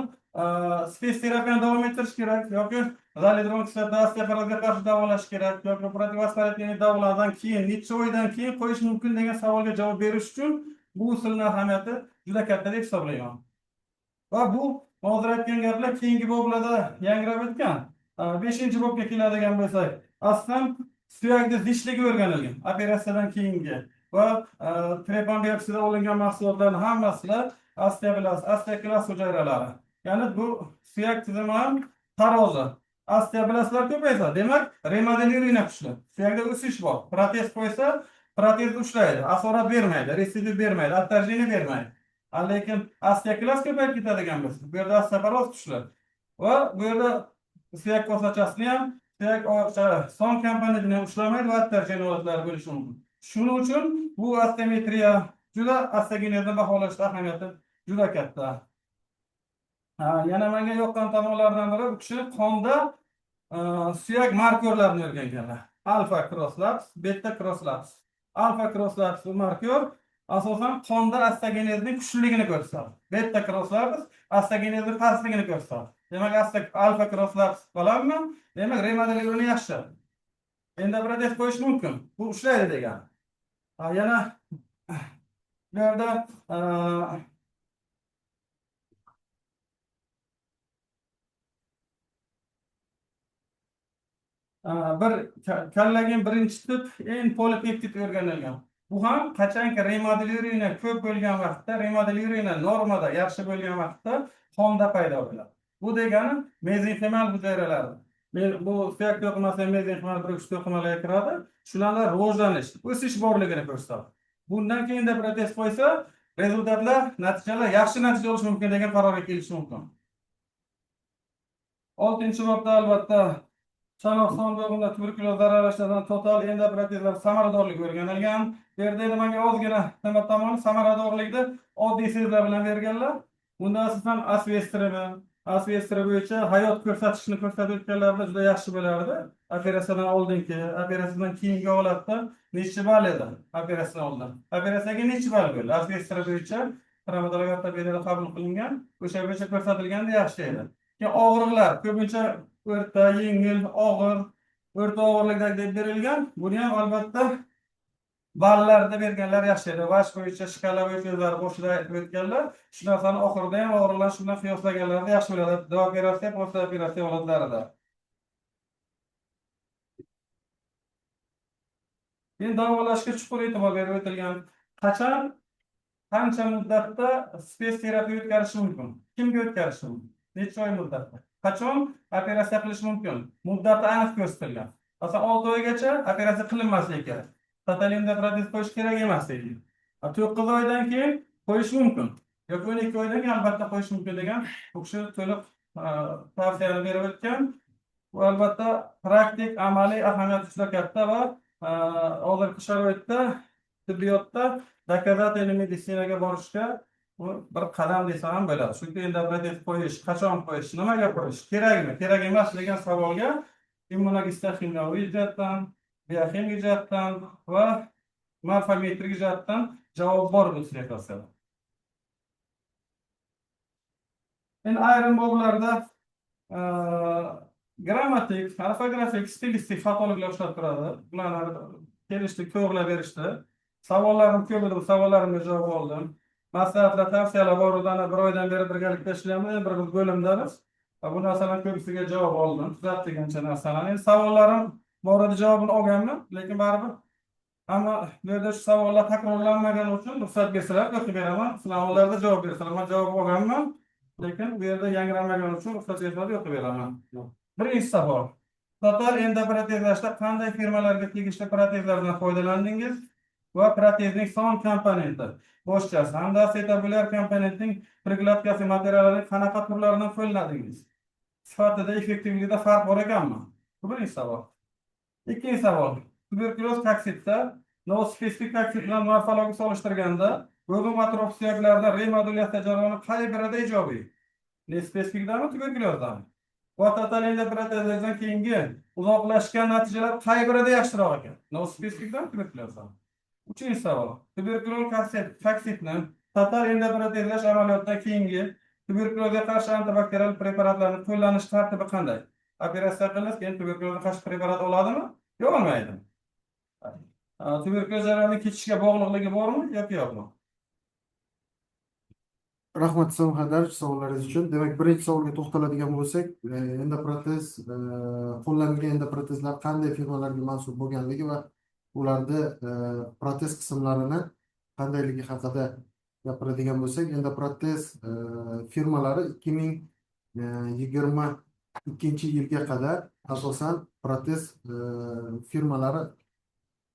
space terapiyani davom ettirish kerak yoki zalidron kislota osteoporozga qarshi davolash kerak yoki protivaspalatiniy davolardan keyin necha oydan keyin qo'yish mumkin degan savolga javob berish uchun bu usulning ahamiyati juda katta deb hisoblayman va bu hozir aytgan gaplar keyingi boblarda yangrab o'tgan 5-bobga keladigan bo'lsak aslida suyakni zichligi o'rganilgan operatsiyadan keyingi va trepan biopsiyada olingan mahsulotlarning hammasida osteoblast osteoklast hujayralari ya'ni bu suyak tizimi ham tarozi osteoblastlar ko'paysa demak remodelирование kuchli suyakda o'sish bor protez qo'ysa protez ushlaydi asorat bermaydi residiv bermaydi отторжение bermaydi lekin osteoklast ko'payib ketadigan bo'lsa bu yerda osteoporoz kuchli va bu yerda suyak kosachasini ham suyak son komponentini ushlamaydi va отторжение holatlari bo'lishi mumkin shuning uchun bu osteometriya juda osteogenezni baholashda ahamiyati juda katta yana menga yoqqan tomonlardan biri bu kishi qonda suyak markorlarini o'rganganlar alfa crosslaps beta crosslaps alfa crosslaps bu markor asosan qonda osteogenezning kuchliligini ko'rsatadi beta crosslaps osteogenezning pastligini ko'rsatadi demak alfa crosslaps balandmi demak remodelирование yaxshi endoprotez qo'yish mumkin bu ushlaydi degan yana bu yerda bir kollagen birinchi tip en polipeptid o'rganilgan bu ham qachonki remodelирование ko'p bo'lgan vaqtda remodelирование normada yaxshi bo'lgan vaqtda qonda paydo bo'ladi bu degani mezenximal hujayralar bu suyak to'qimasi mezenximal bir uch to'qimalarga kiradi shularda rivojlanish o'sish borligini ko'rsatadi bundan keyin protez qo'ysa rezultatlar natijalar yaxshi natija olish mumkin degan qarorga kelish mumkin 6-bobda albatta chanoq son bo'g'imda tuberkuloz zararlashlardan total endoprotezlar samaradorligi o'rganilgan bu yerda endi menga ozgina nima tomoni samaradorlikni oddiy so'zlar bilan berganlar bunda asosan asvestri bo'yicha hayot ko'rsatishni ko'rsatib o'tganlarda juda yaxshi bo'lardi operatsiyadan oldingi operatsiyadan keyingi holatda necha ball edi operatsiyadan oldin operatsiyaga necha ball bo'ldi asvestri bo'yicha traumatologiya ortopediyada qabul qilingan o'sha bo'yicha ko'rsatilganda yaxshi edi keyin og'riqlar ko'pincha o'rta yengil og'ir o'rta og'irlikdagi deb berilgan buni ham albatta ballarda berganlar yaxshi edi vash bo'yicha shkala bo'yicha o'zlari boshida aytib o'tganlar shu narsani oxirida ham og'irlanish bilan qiyoslaganlarda yaxshi bo'ladi operatsiya post operatsiya holatlarida keyin davolashga chuqur e'tibor berib o'tilgan qachon qancha muddatda space terapiya o'tkazish mumkin kimga o'tkazish mumkin necha oy muddatda qachon operatsiya qilish mumkin muddati aniq ko'rsatilgan masalan 6 oygacha operatsiya qilinmasligi kerak total endoprotez qo'yish kerak emas deydi 9 oydan keyin qo'yish mumkin yoki 12 oydan keyin albatta qo'yish mumkin degan bu kishi to'liq tavsiyani berib o'tgan bu albatta praktik amaliy ahamiyati juda katta va hozirgi sharoitda tibbiyotda доказательный meditsinaga borishga bir qadam desa ham bo'ladi chunki endoprotez qo'yish qachon qo'yish nimaga qo'yish kerakmi kerak emas degan savolga immunogistoximioviy jihatdan bioximik jihatdan va morfometrik jihatdan javob bor bu situatsiyada endi ayrim boblarda grammatik ortografik stilistik xatoliklar uchrab turadi bularni kelishdi ko'rg'ilab berishdi savollarni ko'p edi bu savollarimga javob oldim maslahatlar tavsiyalar bor edi bir oydan beri birgalikda ishlayapmiz bir bo'limdamiz bu narsalar ko'pisiga javob oldim tuzatgancha narsalarni endi savollarim bor edi javobini olganman lekin baribir ammo bu yerda shu savollar takrorlanmagani uchun ruxsat bersalar o'qib beraman sinovlarda javob bersalar man javob olganman lekin bu yerda yangilanmagani uchun ruxsat bersalar o'qib beraman birinchi savol total endoprotezlashda qanday firmalarga tegishli protezlardan foydalandingiz va protezning son komponenti boshchasi hamda acetabulyar komponentning prikladkasi materiallarining qanaqa turlaridan foydalandingiz sifatida effektivlikda farq bor ekanmi bu birinchi savol ikkinchi savol tuberkuloz koksitda nospesifik koksit bilan morfologni solishtirganda bo'g'im atrof suyaklarida remodulyatsiya jarayoni qay birida ijobiy nespesifikdami tuberkulozdami va total endoprotezadan keyingi uzoqlashgan natijalar qay birida yaxshiroq ekan? Nospesifik tuberkulyoz. Uchinchi savol. Tuberkuloz kaksitni total endoprotezlash amaliyotidan keyingi tuberkulozga qarshi antibakterial preparatlarni qo'llanish tartibi qanday? Operatsiya qilib, keyin tuberkulozga qarshi preparat oladimi? Yo'q, olmaydi. Tuberkuloz jarayonining kechishga bog'liqligi bormi yoki yo'qmi? Rahmat Islom Haydarovich savollaringiz uchun. Demak, birinchi savolga to'xtaladigan bo'lsak, endoprotez qo'llanilgan endoprotezlar qanday firmalarga mansub bo'lganligi va ularda protez qismlarini qandayligi haqida gapiradigan bo'lsak, endoprotez firmalari 2022 yilga qadar asosan protez firmalari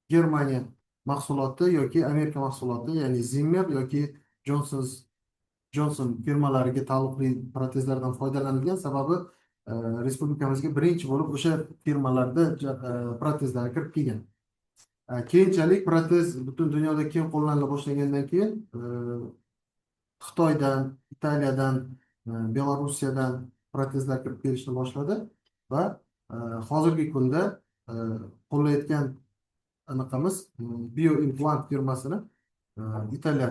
Germaniya mahsuloti yoki Amerika mahsuloti, ya'ni Zimmer yoki Johnson firmalariga taalluqli protezlardan foydalanilgan. Sababi respublikamizga birinchi bo'lib o'sha firmalarda protezlar kirib kelgan. Keyinchalik protez butun dunyoda keng qo'llanila boshlagandan keyin Xitoydan, Italiyadan, Belorussiyadan protezlar kirib kelishni boshladi va hozirgi kunda qo'llayotgan anaqamiz bioimplant firmasini Italiya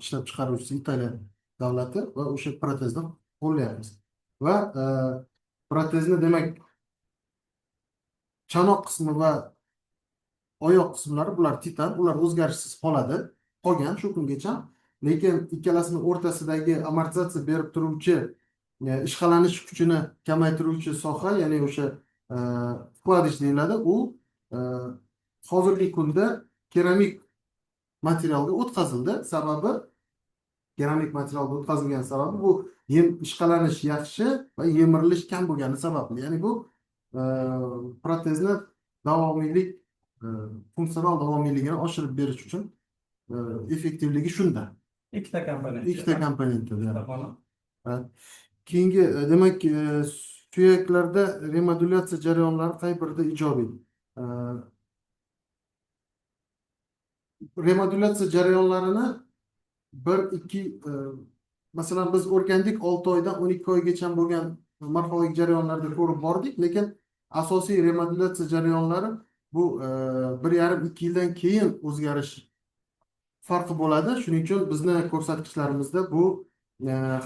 ishlab chiqaruvchisi Italiya davlati va o'sha protezni qo'llayapmiz. Va protezni demak chanoq qismi va oyoq qismlari bular titan, ular o'zgarishsiz qolgan shu kungacha. Lekin ikkalasining o'rtasidagi amortizatsiya berib turuvchi, ishqalanish kuchini kamaytiruvchi soha, ya'ni o'sha vkladich deyiladi, u hozirgi kunda keramik materialga o'tkazildi. Sababi keramik materialga o'tkazilgan sababi bu ishqalanish yaxshi va yemirilish kam bo'lgani sababli. Ya'ni bu protezni davomiylik, funksional davomiyligini oshirib berish uchun effektivligi shunda. Ikkita komponenti. Keyingi demak suyaklarda remodulyatsiya jarayonlari qay birida ijobiy? Remodulyatsiya jarayonlarini 1-2 masalan biz o'rgandik, 6 oydan 12 oygacha bo'lgan morfologik jarayonlarda ko'rib bordik, lekin asosiy remodulyatsiya jarayonlari bu 1,5-2 yildan keyin o'zgarish farqi bo'ladi. Shuning uchun bizni ko'rsatkichlarimizda bu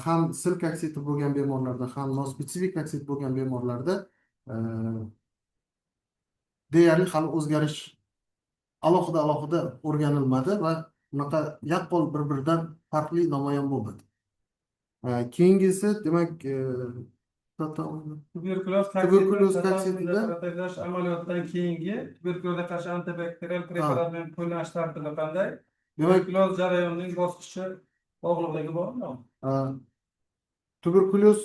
ham sil kaksiti bo'lgan bemorlarda, ham nospetsifik kaksit bo'lgan bemorlarda deyarli hali o'zgarish alohida o'rganilmadi va unaqa yaqqol bir-biridan farqli namoyon bo'lmadi. Keyingisi demak tuberkuloz kaksitida protezlash amaliyotidan keyingi tuberkulozga qarshi antibakterial preparatlarni qo'llash tartibi qanday? Tuberkuloz jarayonining bosqichi bog'liqligi bormi? Tuberkuloz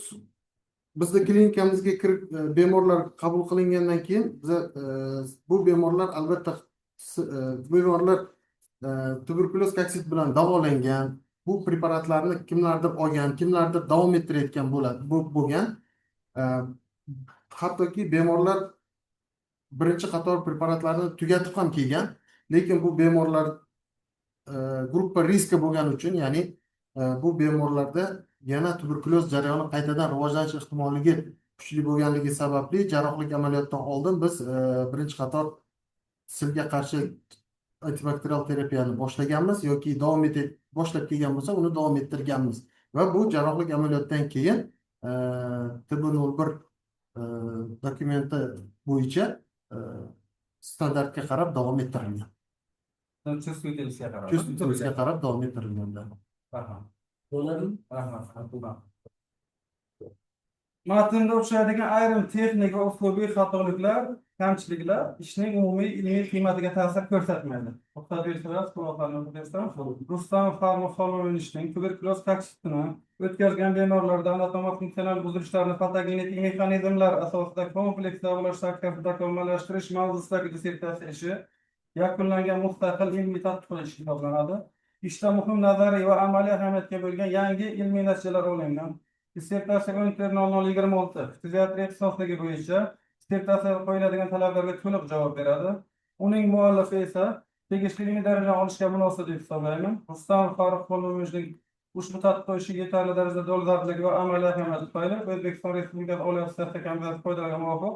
bizda klinikamizga kirib bemorlar qabul qilingandan keyin biz bu bemorlar albatta tuberkuloz kaksit bilan davolangan, bu preparatlarni kimlardir olgan, kimlardir davom ettirayotgan bo'lgan. Hattoki bemorlar birinchi qator preparatlarni tugatib ham kelgan, lekin bu bemorlar gruppa riski bo'lgani uchun, ya'ni bu bemorlarda yana tuberkuloz jarayoni qaytadan rivojlanish ehtimolligi kuchli bo'lganligi sababli jarrohlik amaliyotdan oldin biz birinchi qator silga qarshi antibakterial terapiyani boshlaganmiz yoki boshlab kelgan bo'lsa, uni davom ettirganmiz va bu jarrohlik amaliyotdan keyin TB01 dokumenti bo'yicha standartga qarab davom ettirilgan. Chustvoga qarab davom ettirilgan. Matnda uchraydigan ayrim texnik va uslubiy xatoliklar, kamchiliklar ishning umumiy ilmiy qiymatiga ta'sir ko'rsatmaydi. Rustam Farmoxolovich tuberkuloz kaksitini o'tkazgan bemorlarda anatomiya funksional buzilishlarni patogenetik mexanizmlar asosida kompleks davolash taktikasini takomillashtirish mavzusidagi dissertatsiya ishi yakunlangan mustaqil ilmiy tadqiqot ishi hisoblanadi. Ishda muhim nazariy va amaliy ahamiyatga bo'lgan yangi ilmiy natijalar olingan. Dissertatsiya 10.0026 fiziatriya ixtisosligi bo'yicha dissertatsiyaga qo'yiladigan talablarga to'liq javob beradi. Uning muallifi esa tegishli ilmiy daraja olishga munosib deb hisoblayman. Rustam Farmoxolovich ushbu tatbiq ishi yetarli darajada dolzarbligi va amaliy ahamiyati tufayli O'zbekiston Respublikasi Oliy sud komissiyasi qoidalariga muvofiq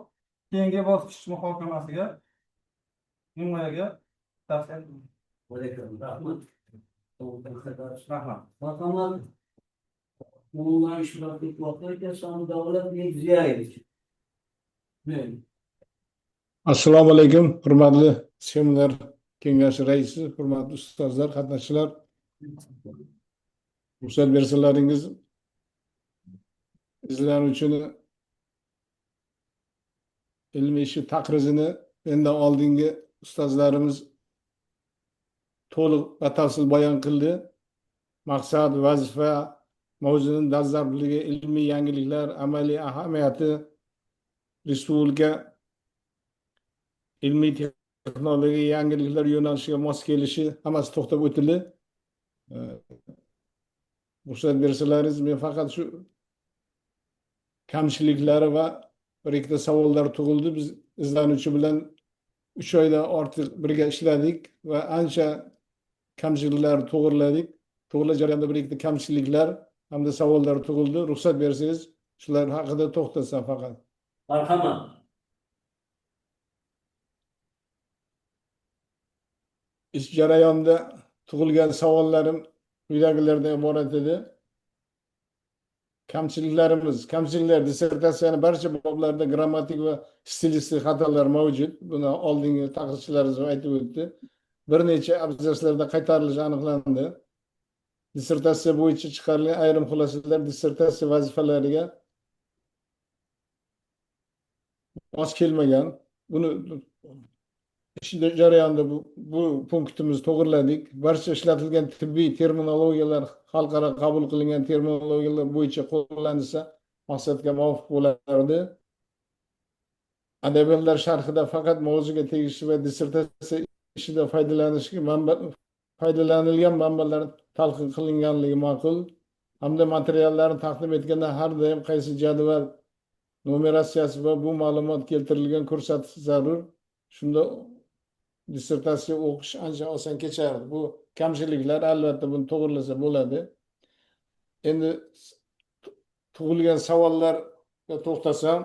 keyingi bosqich muhokamasiga himoyaga tavsiya etaman. Rahmat. Rahmat. Bakanlar bununla iştirak etmekte sonu davlat Mirziyoyevich. Buyurun. Assalomu alaykum, hurmatli seminar kengashi raisi, hurmatli ustozlar, qatnashchilar. Ruxsat bersalaringiz, izlanuvchini ilmiy ishi taqrizini mendan oldingi ustozlarimiz to'liq batafsil bayon qildi. Maqsad, vazifa, mavzuning dolzarbligi, ilmiy yangiliklar, amaliy ahamiyati, respublika ilmiy texnologiya yangiliklar yo'nalishiga mos kelishi hammasi to'xtab o'tildi. Ruxsat bersalaringiz, men faqat shu kamchiliklari va bir ikkita savollar tug'ildi. Biz izlanuvchi bilan 3 oydan ortiq birga ishladik va ancha kamchiliklarni to'g'riladik. To'g'rilash jarayonida bir ikkita kamchiliklar hamda savollar tug'ildi. Ruxsat bersangiz, shular haqida to'xtalsam faqat. Marhamat. Ish jarayonida tug'ilgan savollarim quyidagilardan iborat edi. Kamchiliklar dissertatsiyani barcha boblarida grammatik va stilistik xatolar mavjud. Buni oldingi taqdirchilarimiz aytib o'tdi. Bir necha abzatslarda qaytarilishi aniqlandi. Dissertatsiya bo'yicha chiqarilgan ayrim xulosalar dissertatsiya vazifalariga mos kelmagan. Buni ish jarayonida bu punktimiz to'g'riladik. Barcha ishlatilgan tibbiy terminologiyalar xalqaro qabul qilingan terminologiyalar bo'yicha qo'llanilsa maqsadga muvofiq bo'lardi. Adabiyotlar sharhida faqat mavzuga tegishli va dissertatsiya ishida foydalanilgan manbalar talqin qilinganligi ma'qul. Hamda materiallarni taqdim etganda har doim qaysi jadval numeratsiyasi va bu ma'lumot keltirilgan ko'rsatish zarur. Shunda dissertatsiya o'qish ancha oson kechardi. Bu kamchiliklar, albatta buni to'g'rilasa bo'ladi. Endi tug'ilgan savollarga to'xtasam,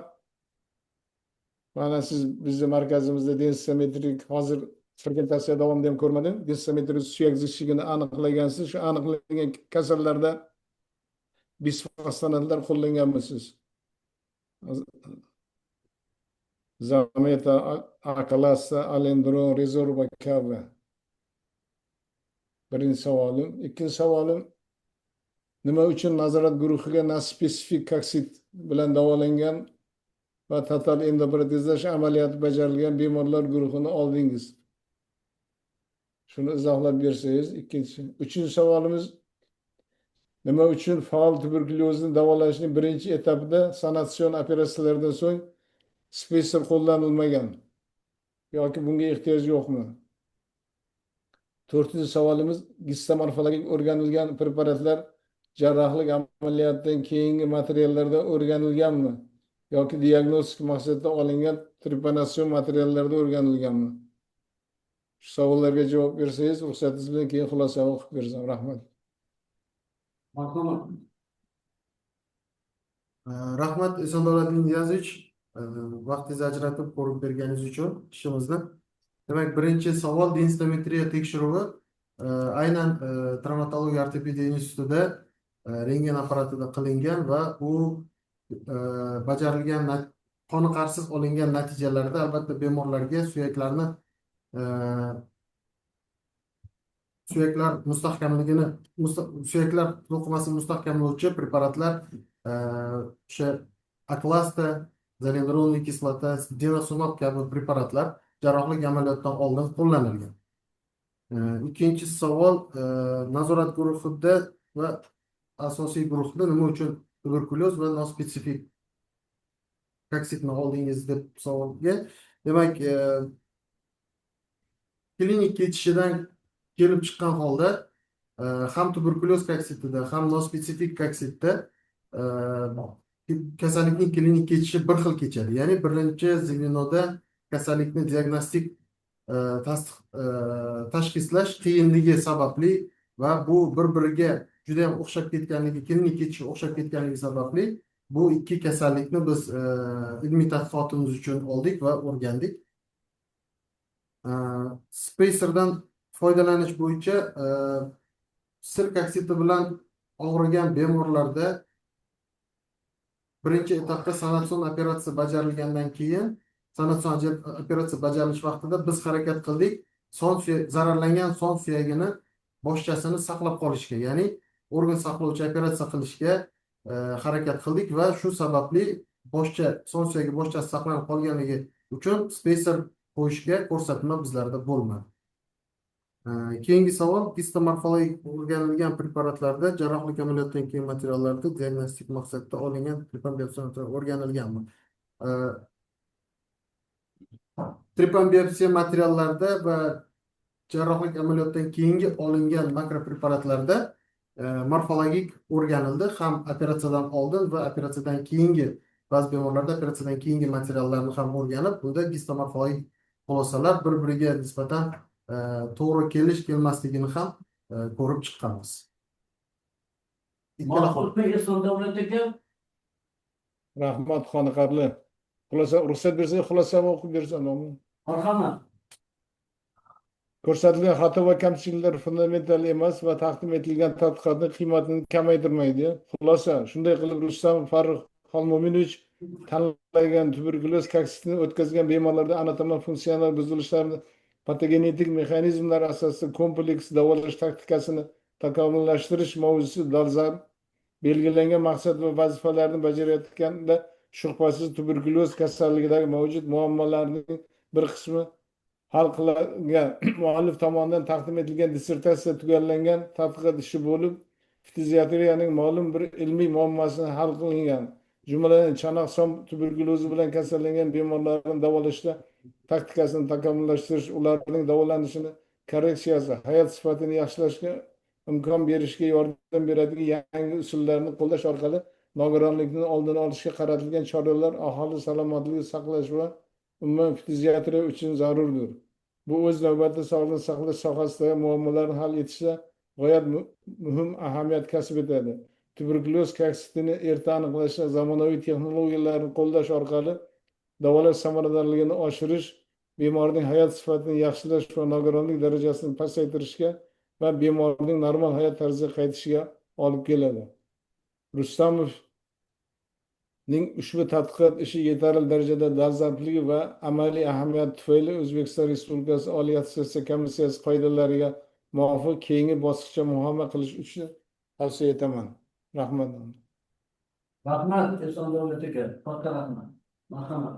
mana siz bizning markazimizda densimetrik hozir fragmentatsiya davomida ham ko'rmadim. Densimetrik suyak zichligini aniqlagansiz. Shu aniqlangan kasallarda bisfosfonatlar qo'llanganmisiz? Zameta, A-klassa, alendron, rezerva kabi. Birinchi savolim. Ikkinchi savolim, nima uchun nazorat guruhiga nospesifik koksit bilan davolangan va total endoprotezlash amaliyoti bajarilgan bemorlar guruhini oldingiz? Shuni izohlab bersangiz. Uchinchi savolimiz, nima uchun faol tuberkulyozni davolashning birinchi etapida sanatsion operatsiyalardan so'ng spacer qo'llanilmagan yoki bunga ehtiyoj yo'qmi? To'rtinchi savolimiz, gistomorfologik o'rganilgan preparatlar jarrohlik amaliyotdan keyingi materiallarda o'rganilganmi yoki diagnostik maqsadda olingan trepanasyon materiallarda o'rganilganmi? Shu savollarga javob bersangiz, ruxsatingiz bilan keyin xulosa o'qib bersam. Rahmat. Marhamat. Rahmat Esondolat Niyazovich, vaqtingizni ajratib ko'rib berganingiz uchun ishimizni. Demak, birinchi savol densimetriya tekshiruvi aynan travmatologiya ortopediya institutida rentgen apparatida qilingan va u bajarilgan qoniqarsiz olingan natijalarda albatta bemorlarga suyaklar mustahkamligini, suyaklar to'qimasini mustahkamlovchi preparatlar o'sha A-klassa, zalendronli kislota, denosumab kabi preparatlar jarrohlik amaliyotdan oldin qo'llanilgan. Ikkinchi savol, nazorat guruhida va asosiy guruhda nima uchun tuberkulyoz va nospesifik koksitni oldingiz deb savolga. Demak, klinik ketishidan kelib chiqqan holda ham tuberkulyoz koksitida ham nospesifik koksitda kasallikning klinik kechishi bir xil kechadi. Ya'ni birinchi zvenoda kasallikni diagnostik tashxislash qiyinligi sababli va bu bir-biriga juda ham o'xshab ketganligi, klinik ketishi o'xshab ketganligi sababli bu ikki kasallikni biz ilmiy tadqiqotimiz uchun oldik va o'rgandik. Spacerdan foydalanish bo'yicha sirk oksidi bilan og'rigan bemorlarda birinchi etapda sanatsion operatsiya bajarilgandan keyin sanatsion operatsiya bajarilish vaqtida biz harakat qildik zararlangan son suyagini boshchasini saqlab qolishga, ya'ni organ saqlovchi operatsiya qilishga harakat qildik va shu sababli son suyagi boshchasi saqlanib qolganligi uchun spacer qo'yishga ko'rsatma bizlarda bo'lmadi. Keyingi savol, histomorfologik o'rganilgan preparatlarda jarrohlik amaliyotdan keyin materiallarda diagnostik maqsadda olingan trepanbiopsiya o'rganilganmi? Trepanbiopsiya materiallarda va jarrohlik amaliyotdan keyingi olingan makropreparatlarda morfologik o'rganildi, ham operatsiyadan oldin va operatsiyadan keyingi, ba'zi bemorlarda operatsiyadan keyingi materiallarni ham o'rganib, bunda histomorfologik xulosalar bir-biriga nisbatan to'g'ri kelmasligini ham ko'rib chiqqanmiz. Rahmat, qoniqarli. Xulosa, ruxsat bersangiz xulosani o'qib bersam. Marhamat. Ko'rsatilgan xato va kamchiliklar fundamental emas va taqdim etilgan tadqiqotning qiymatini kamaytirmaydi. Xulosa, shunday qilib Rustam Farruh Xolmominovich tanlagan tuberkuloz kaksitini o'tkazgan bemorlarda anatomiya funksional buzilishlarni patogenetik mexanizmlar asosida kompleks davolash taktikasini takomillashtirish mavzusi dolzarb. Belgilangan maqsad va vazifalarni bajarayotganda shubhasiz tuberkuloz kasalligidagi mavjud muammolarning bir qismi hal qilingan. Muallif tomonidan taqdim etilgan dissertatsiya tugallangan tadqiqot ishi bo'lib, fiziatriyaning ma'lum bir ilmiy muammosini hal qilingan. Jumladan, chanoq son tuberkulozi bilan kasallangan bemorlarni davolashda taktikasini takomillashtirish, ularning davolanishini korreksiyasi, hayot sifatini yaxshilashga imkon berishga yordam beradigan yangi usullarni qo'llash orqali nogironlikni oldini olishga qaratilgan choralar aholi salomatligini saqlash va umuman fiziatriya uchun zarurdir. Bu o'z navbatida sog'liqni saqlash sohasidagi muammolarni hal etishda g'oyat muhim ahamiyat kasb etadi. Tuberkuloz kaksitini erta aniqlashda zamonaviy texnologiyalarni qo'llash orqali davolash samaradorligini oshirish, bemorning hayot sifatini yaxshilash va nogironlik darajasini pasaytirishga va bemorning normal hayot tarziga qaytishiga olib keladi. Rustamovning ushbu tadqiqot ishi yetarli darajada dolzarbligi va amaliy ahamiyati tufayli O'zbekiston Respublikasi Oliy attestatsiya komissiyasi qoidalariga muvofiq keyingi bosqichda muhokama qilish uchun tavsiya etaman. Rahmat. Rahmat, Eson Davlat aka. Katta rahmat. Marhamat.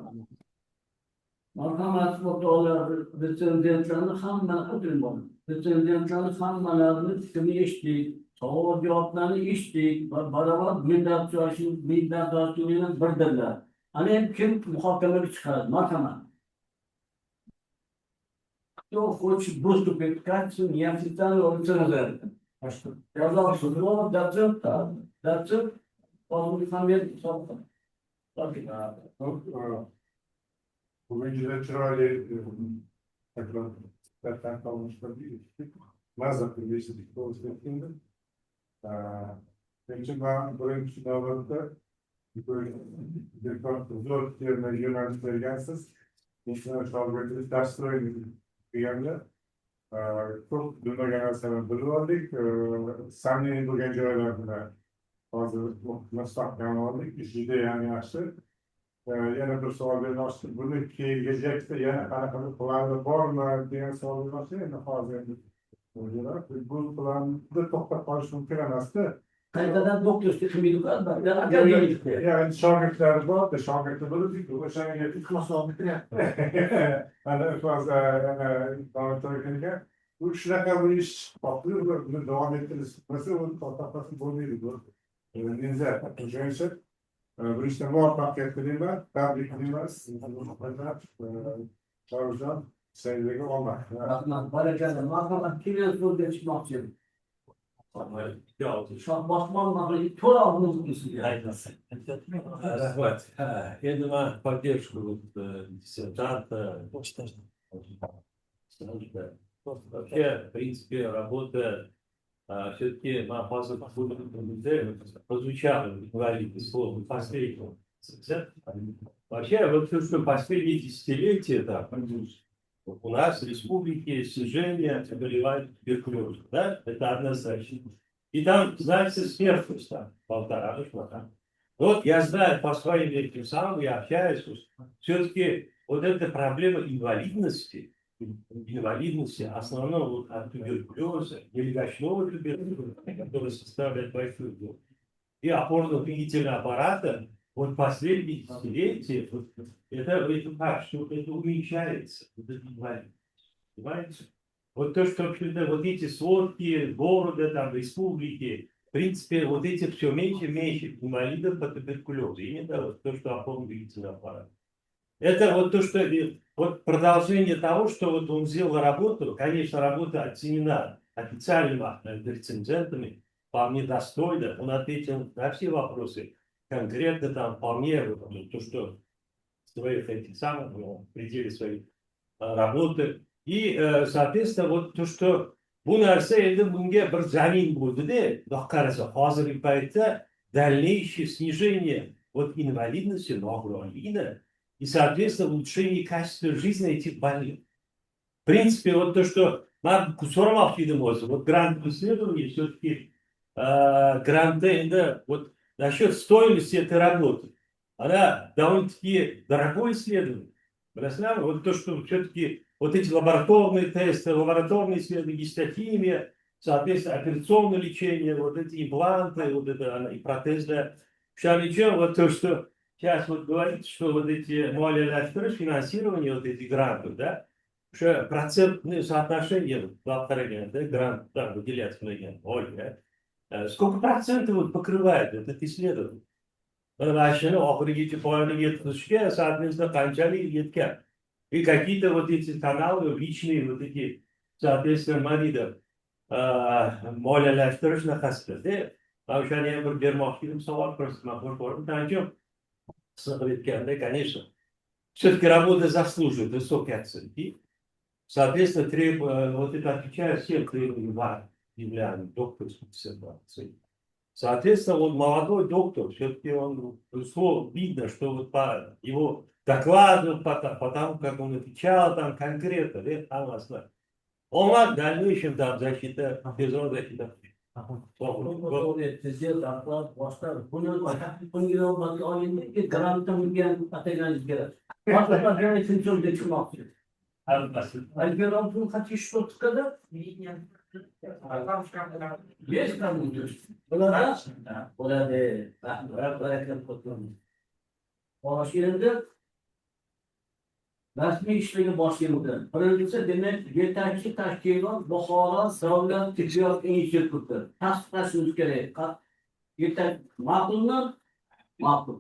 Marhamat, o'rtoqlar, retsenzentlarni hammani o'tiring bo'ldi. Retsenzentlarni hammalarini fikrini eshitdik, savol javoblarni eshitdik va barobar minnatdorchiligini bildirdilar. Ana endi kim muhokamaga chiqadi? Marhamat. Кто хочет выступить в качестве неофициального рецензента? Пожалуйста, слово доцент, Muhammed bugün juda chiroyli takliflar qilishlar mazza qilib eshitdik to'g'risida aytganda. Shuning uchun men birinchi navbatda zo'r terma yo'nalish bergansiz. Insonlar dasturlaringiz deganda ko'p bilmagan narsalarni bilib oldik. Samimiy bo'lgan joylarni hozir mustahkam oldik. Ish juda ham yaxshi. Yana bir savol bermoqchi. Buni kelajakda yana qanaqa planlar bormi degan savol bermoqchi. Endi hozir bu planda to'xtab qolish mumkin emasda. Qaytadan doktorlik qilmaydi-ku albatta. Yani shogirdlari bor, shogirdlar bo'ldik. O'shanga ixloslab bityapti. Ana ixlosga bu shunaqa bir ish topdi, buni davom ettirishmasa, uni to'xtatib bo'lmaydi bu. Neza, o'shaning uchun bu ishda muvaffaqiyat tilayman, tabrik qilaman. Shovuzjon sayliga olma. Rahmat, barakalla. Marhamat, kelin so'zga chiqmoqchi. Shohbosmon mahallasi to'la o'zingizga. Rahmat. Endi men поддержку диссертанта. Вообще, в принципе, работа Все-таки мы прозвучало инвалидность по последнему. Вообще, вот то, что последние десятилетия, да, у нас в республике снижение заболеваний туберкулезом, да, это однозначно. И там, знаете, смертность там 1,5, да. Вот я знаю по своим этим самым, я общаюсь, все-таки вот эта проблема инвалидности, основного вот от туберкулеза, нелегочного туберкулеза, который составляет большую долю, и опорно-двигательного аппарата, вот последние десятилетия, это так, что это уменьшается, вот эта инвалидность, понимаете? Вот то, что вот эти сводки города, там, республики, в принципе, вот эти все меньше и меньше инвалидов по туберкулезу, именно вот то, что опорно-двигательный аппарат. Это вот то, что вот продолжение того, что вот он сделал работу, конечно, работа оценена официальными рецензентами, вполне достойно, он ответил на все вопросы, конкретно там вполне вот, то, что своих этих самых, в пределе своей работы. И, соответственно, вот то, что bu narsa endi bunga bir zamin bo'ldi-da, xudo qarasa hozirgi paytda дальнейшее снижение вот инвалидности, nogironligini и, соответственно, улучшение качества жизни этих больных. В принципе, вот то, что man so'ramoqchi edim o'zi, вот грант исследования все-таки гранты, вот насчет стоимости этой работы. Она довольно-таки дорогое исследование. Вот то, что все-таки вот эти лабораторные тесты, лабораторные исследования, гистохимия, соответственно, операционное лечение, вот эти импланты, вот это и протезы. Причем вот то, что сейчас вот говорится, что вот эти молодежь, финансирование вот этих грантов, да, что процентное соотношение, да, грант, да, выделяется на сколько процентов вот покрывает этот исследование? Соответственно, кончали yetgan. И какие-то вот эти каналы, личные вот эти, соответственно, маридов, moliyalashtirish nafasida mana o'shani ham bir bermoqchi edim savol просто конечно, все-таки работа заслуживает высокой оценки. Соответственно, вот это отвечает всем требованиям докторской диссертации. Соответственно, он молодой доктор, все-таки он видно, что вот по его докладу, по тому, как он отвечал там конкретно, там основа. Он в дальнейшем там защита, безусловно, защита. Альберон хотите что-то сказать? Есть кому-то? Да. Endi rasmiy ishligi boshlangan. Birinchisi, demak, yetakchi tashkilot Buxoro davlat tibbiyot instituti. Tasdiqlashimiz kerak. Ma'qulmi? Ma'qul.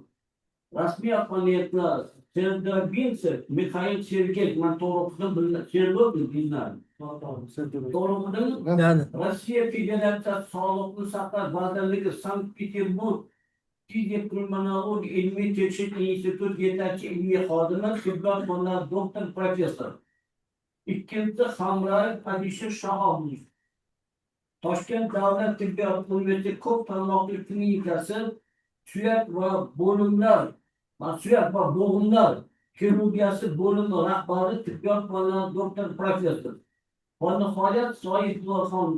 Rasmiy apparatlar Sergey Mikhail Sergeyev, man to'g'ri Sergey Rossiya Federatsiyasi Sog'liqni saqlash vazirligi Sankt-Peterburg Pulmonologiya ilmiy tekshirish instituti yetakchi ilmiy xodimi, tibbiyot fanlari doktor, professor. Ikkinchisi Hamrayev Alisher Shahobiy. Toshkent davlat tibbiyot universiteti ko'p tarmoqli klinikasi suyak va bo'g'imlar xirurgiyasi bo'limi rahbari, tibbiyot fanlari doktor, professor. Va nihoyat Soipovxon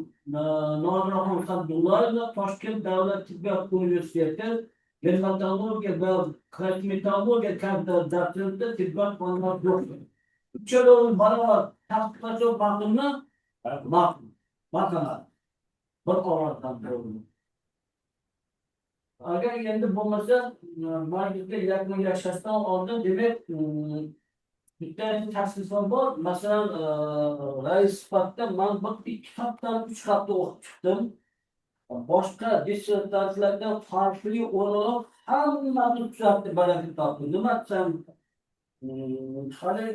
Nodiraxon Abdullayeva, Toshkent davlat tibbiyot universiteti dermatologiya va kosmetologiya kafedrasi dotsenti, tibbiyot fanlari doktor. Uchalovi barobar tasdiqlash ma'qulmi? Ma'qul. Bir qavatdan bo'ldi. Agar endi bo'lmasa, majlisga yaqinlashishdan oldin, demak, bitta tavsiyam bor. Masalan, rais sifatida men bir 2 haftadan 3 hafta o'qib chiqdim. Boshqa dissertatsiyalardan farqli o'laroq hammani tuzatdi, baraka topdi. Nima desam, hali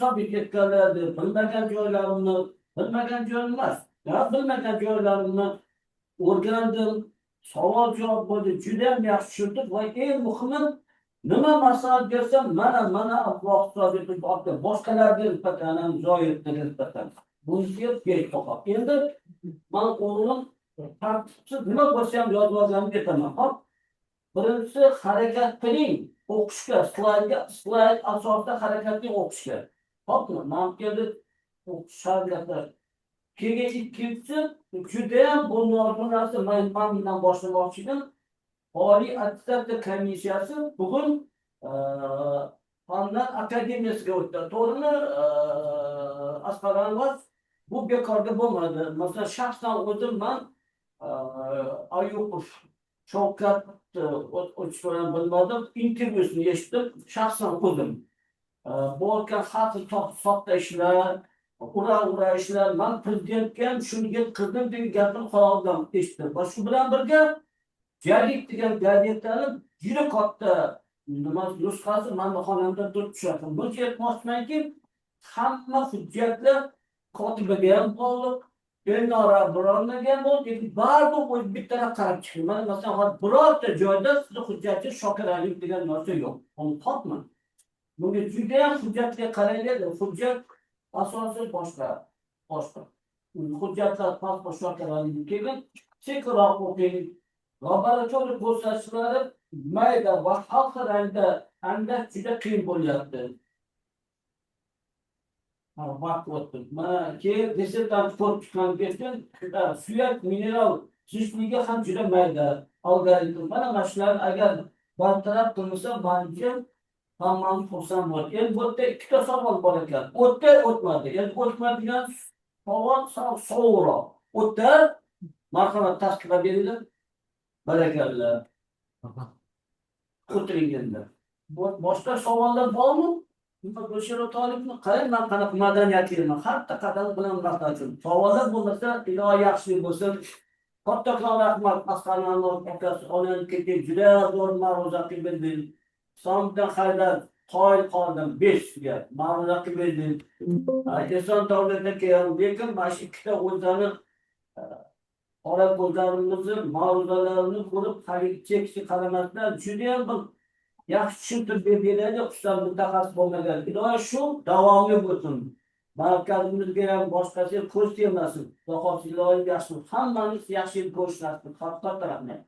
tabiiy ketganlarni, bilmagan joylarimni o'rgandim. Savol javob bo'ldi, juda ham yaxshi tushundim va eng muhimi, nima maslahat bersam, mana boshqalarga nisbatan, Zoirga nisbatan bunisiga berish qo'yib. Endi Men o'g'lim tartibsiz nima bo'lsa ham yozib olganimni aytaman. Hop. Birinchisi harakat qiling. O'qishga, slayd asosida harakatli o'qishga. Hopmi? Men keldi o'qish shariatlar. Keyin ikkinchisi judayam bu narsa men bundan boshlamoqchi edim. Oliy attestatsiya komissiyasi bugun Fanlar akademiyasiga o'tdi. To'g'rimi? Asqaranlar bu bekorga bo'lmadi. Masalan, shaxsan o'zim men Ayupov Shavkat o'tishini bilmadim. Intervyusini eshitdim. Shaxsan o'zim. Bo'lgan xalq soxta ishlar, ura ishlar. Men prezidentga ham shunga qildim degan gapni qulog'imdan eshitdim. Va shu bilan birga Jalik degan gazetani juda katta nusxasi meni xonamda turib tushadi. Buncha aytmoqchimanki, hamma hujjatlar kotibaga ham bog'liq, Elnora bironlarga ham bog'liq, baribir o'z bittadan qarab chiqing. Mana masalan, birorta joyda sizni hujjatchi shokiralik degan narsa yo'q. Uni topmang. Bunga juda ham hujjatga qaraylik, hujjat asosi boshqa. Hujjatlar pasport shokiralik kelgan, sekinroq o'qing. Laboratoriya ko'rsatishlari mayda va xalq rangda anda juda qiyin bo'lyapti. Vaqt o'tdi. Mana keyin desertant ko'rib chiqqan ketgan suyak mineral zichligi ham juda mayda algoritm. Mana shularni agar bartaraf qilsa, menimcha hammani xursand bo'ladi. Endi bu yerda ikkita savol bor ekan. O'tdi, o'tmadi. Endi o'tmadigan savol so'roq. O'tdi, marhamat tasdiqlab beringlar. Barakallah. O'tiringlar. Boshqa savollar bormi? Bashir Tolibni qarang, men qanaqa madaniyatliman. Hatta qadam bilan maqtadim. Savollar bo'lmasa, ilohi yaxshilik bo'lsin. Kattakon rahmat Asqaronov akasi onani ketib juda zo'r ma'ruza qildi. Somdan xayrlar qoyil qoldim 5 ga. Ma'ruza qildi. Eson davlatga ham lekin mana shu ikkita o'zani qora ko'zlarimizni, ma'ruzalarini ko'rib, chekishga qaramasdan juda ham bir yaxshi tushuntirib beradi, ustoz mutaxassis bo'lmagan. Ilohi shu davomli bo'lsin. Markazimizga ham boshqasi ko'z tegmasin. Xudo ilohi yaxshi. Hammamiz yaxshi ko'rish nasib. Xalqqa rahmat.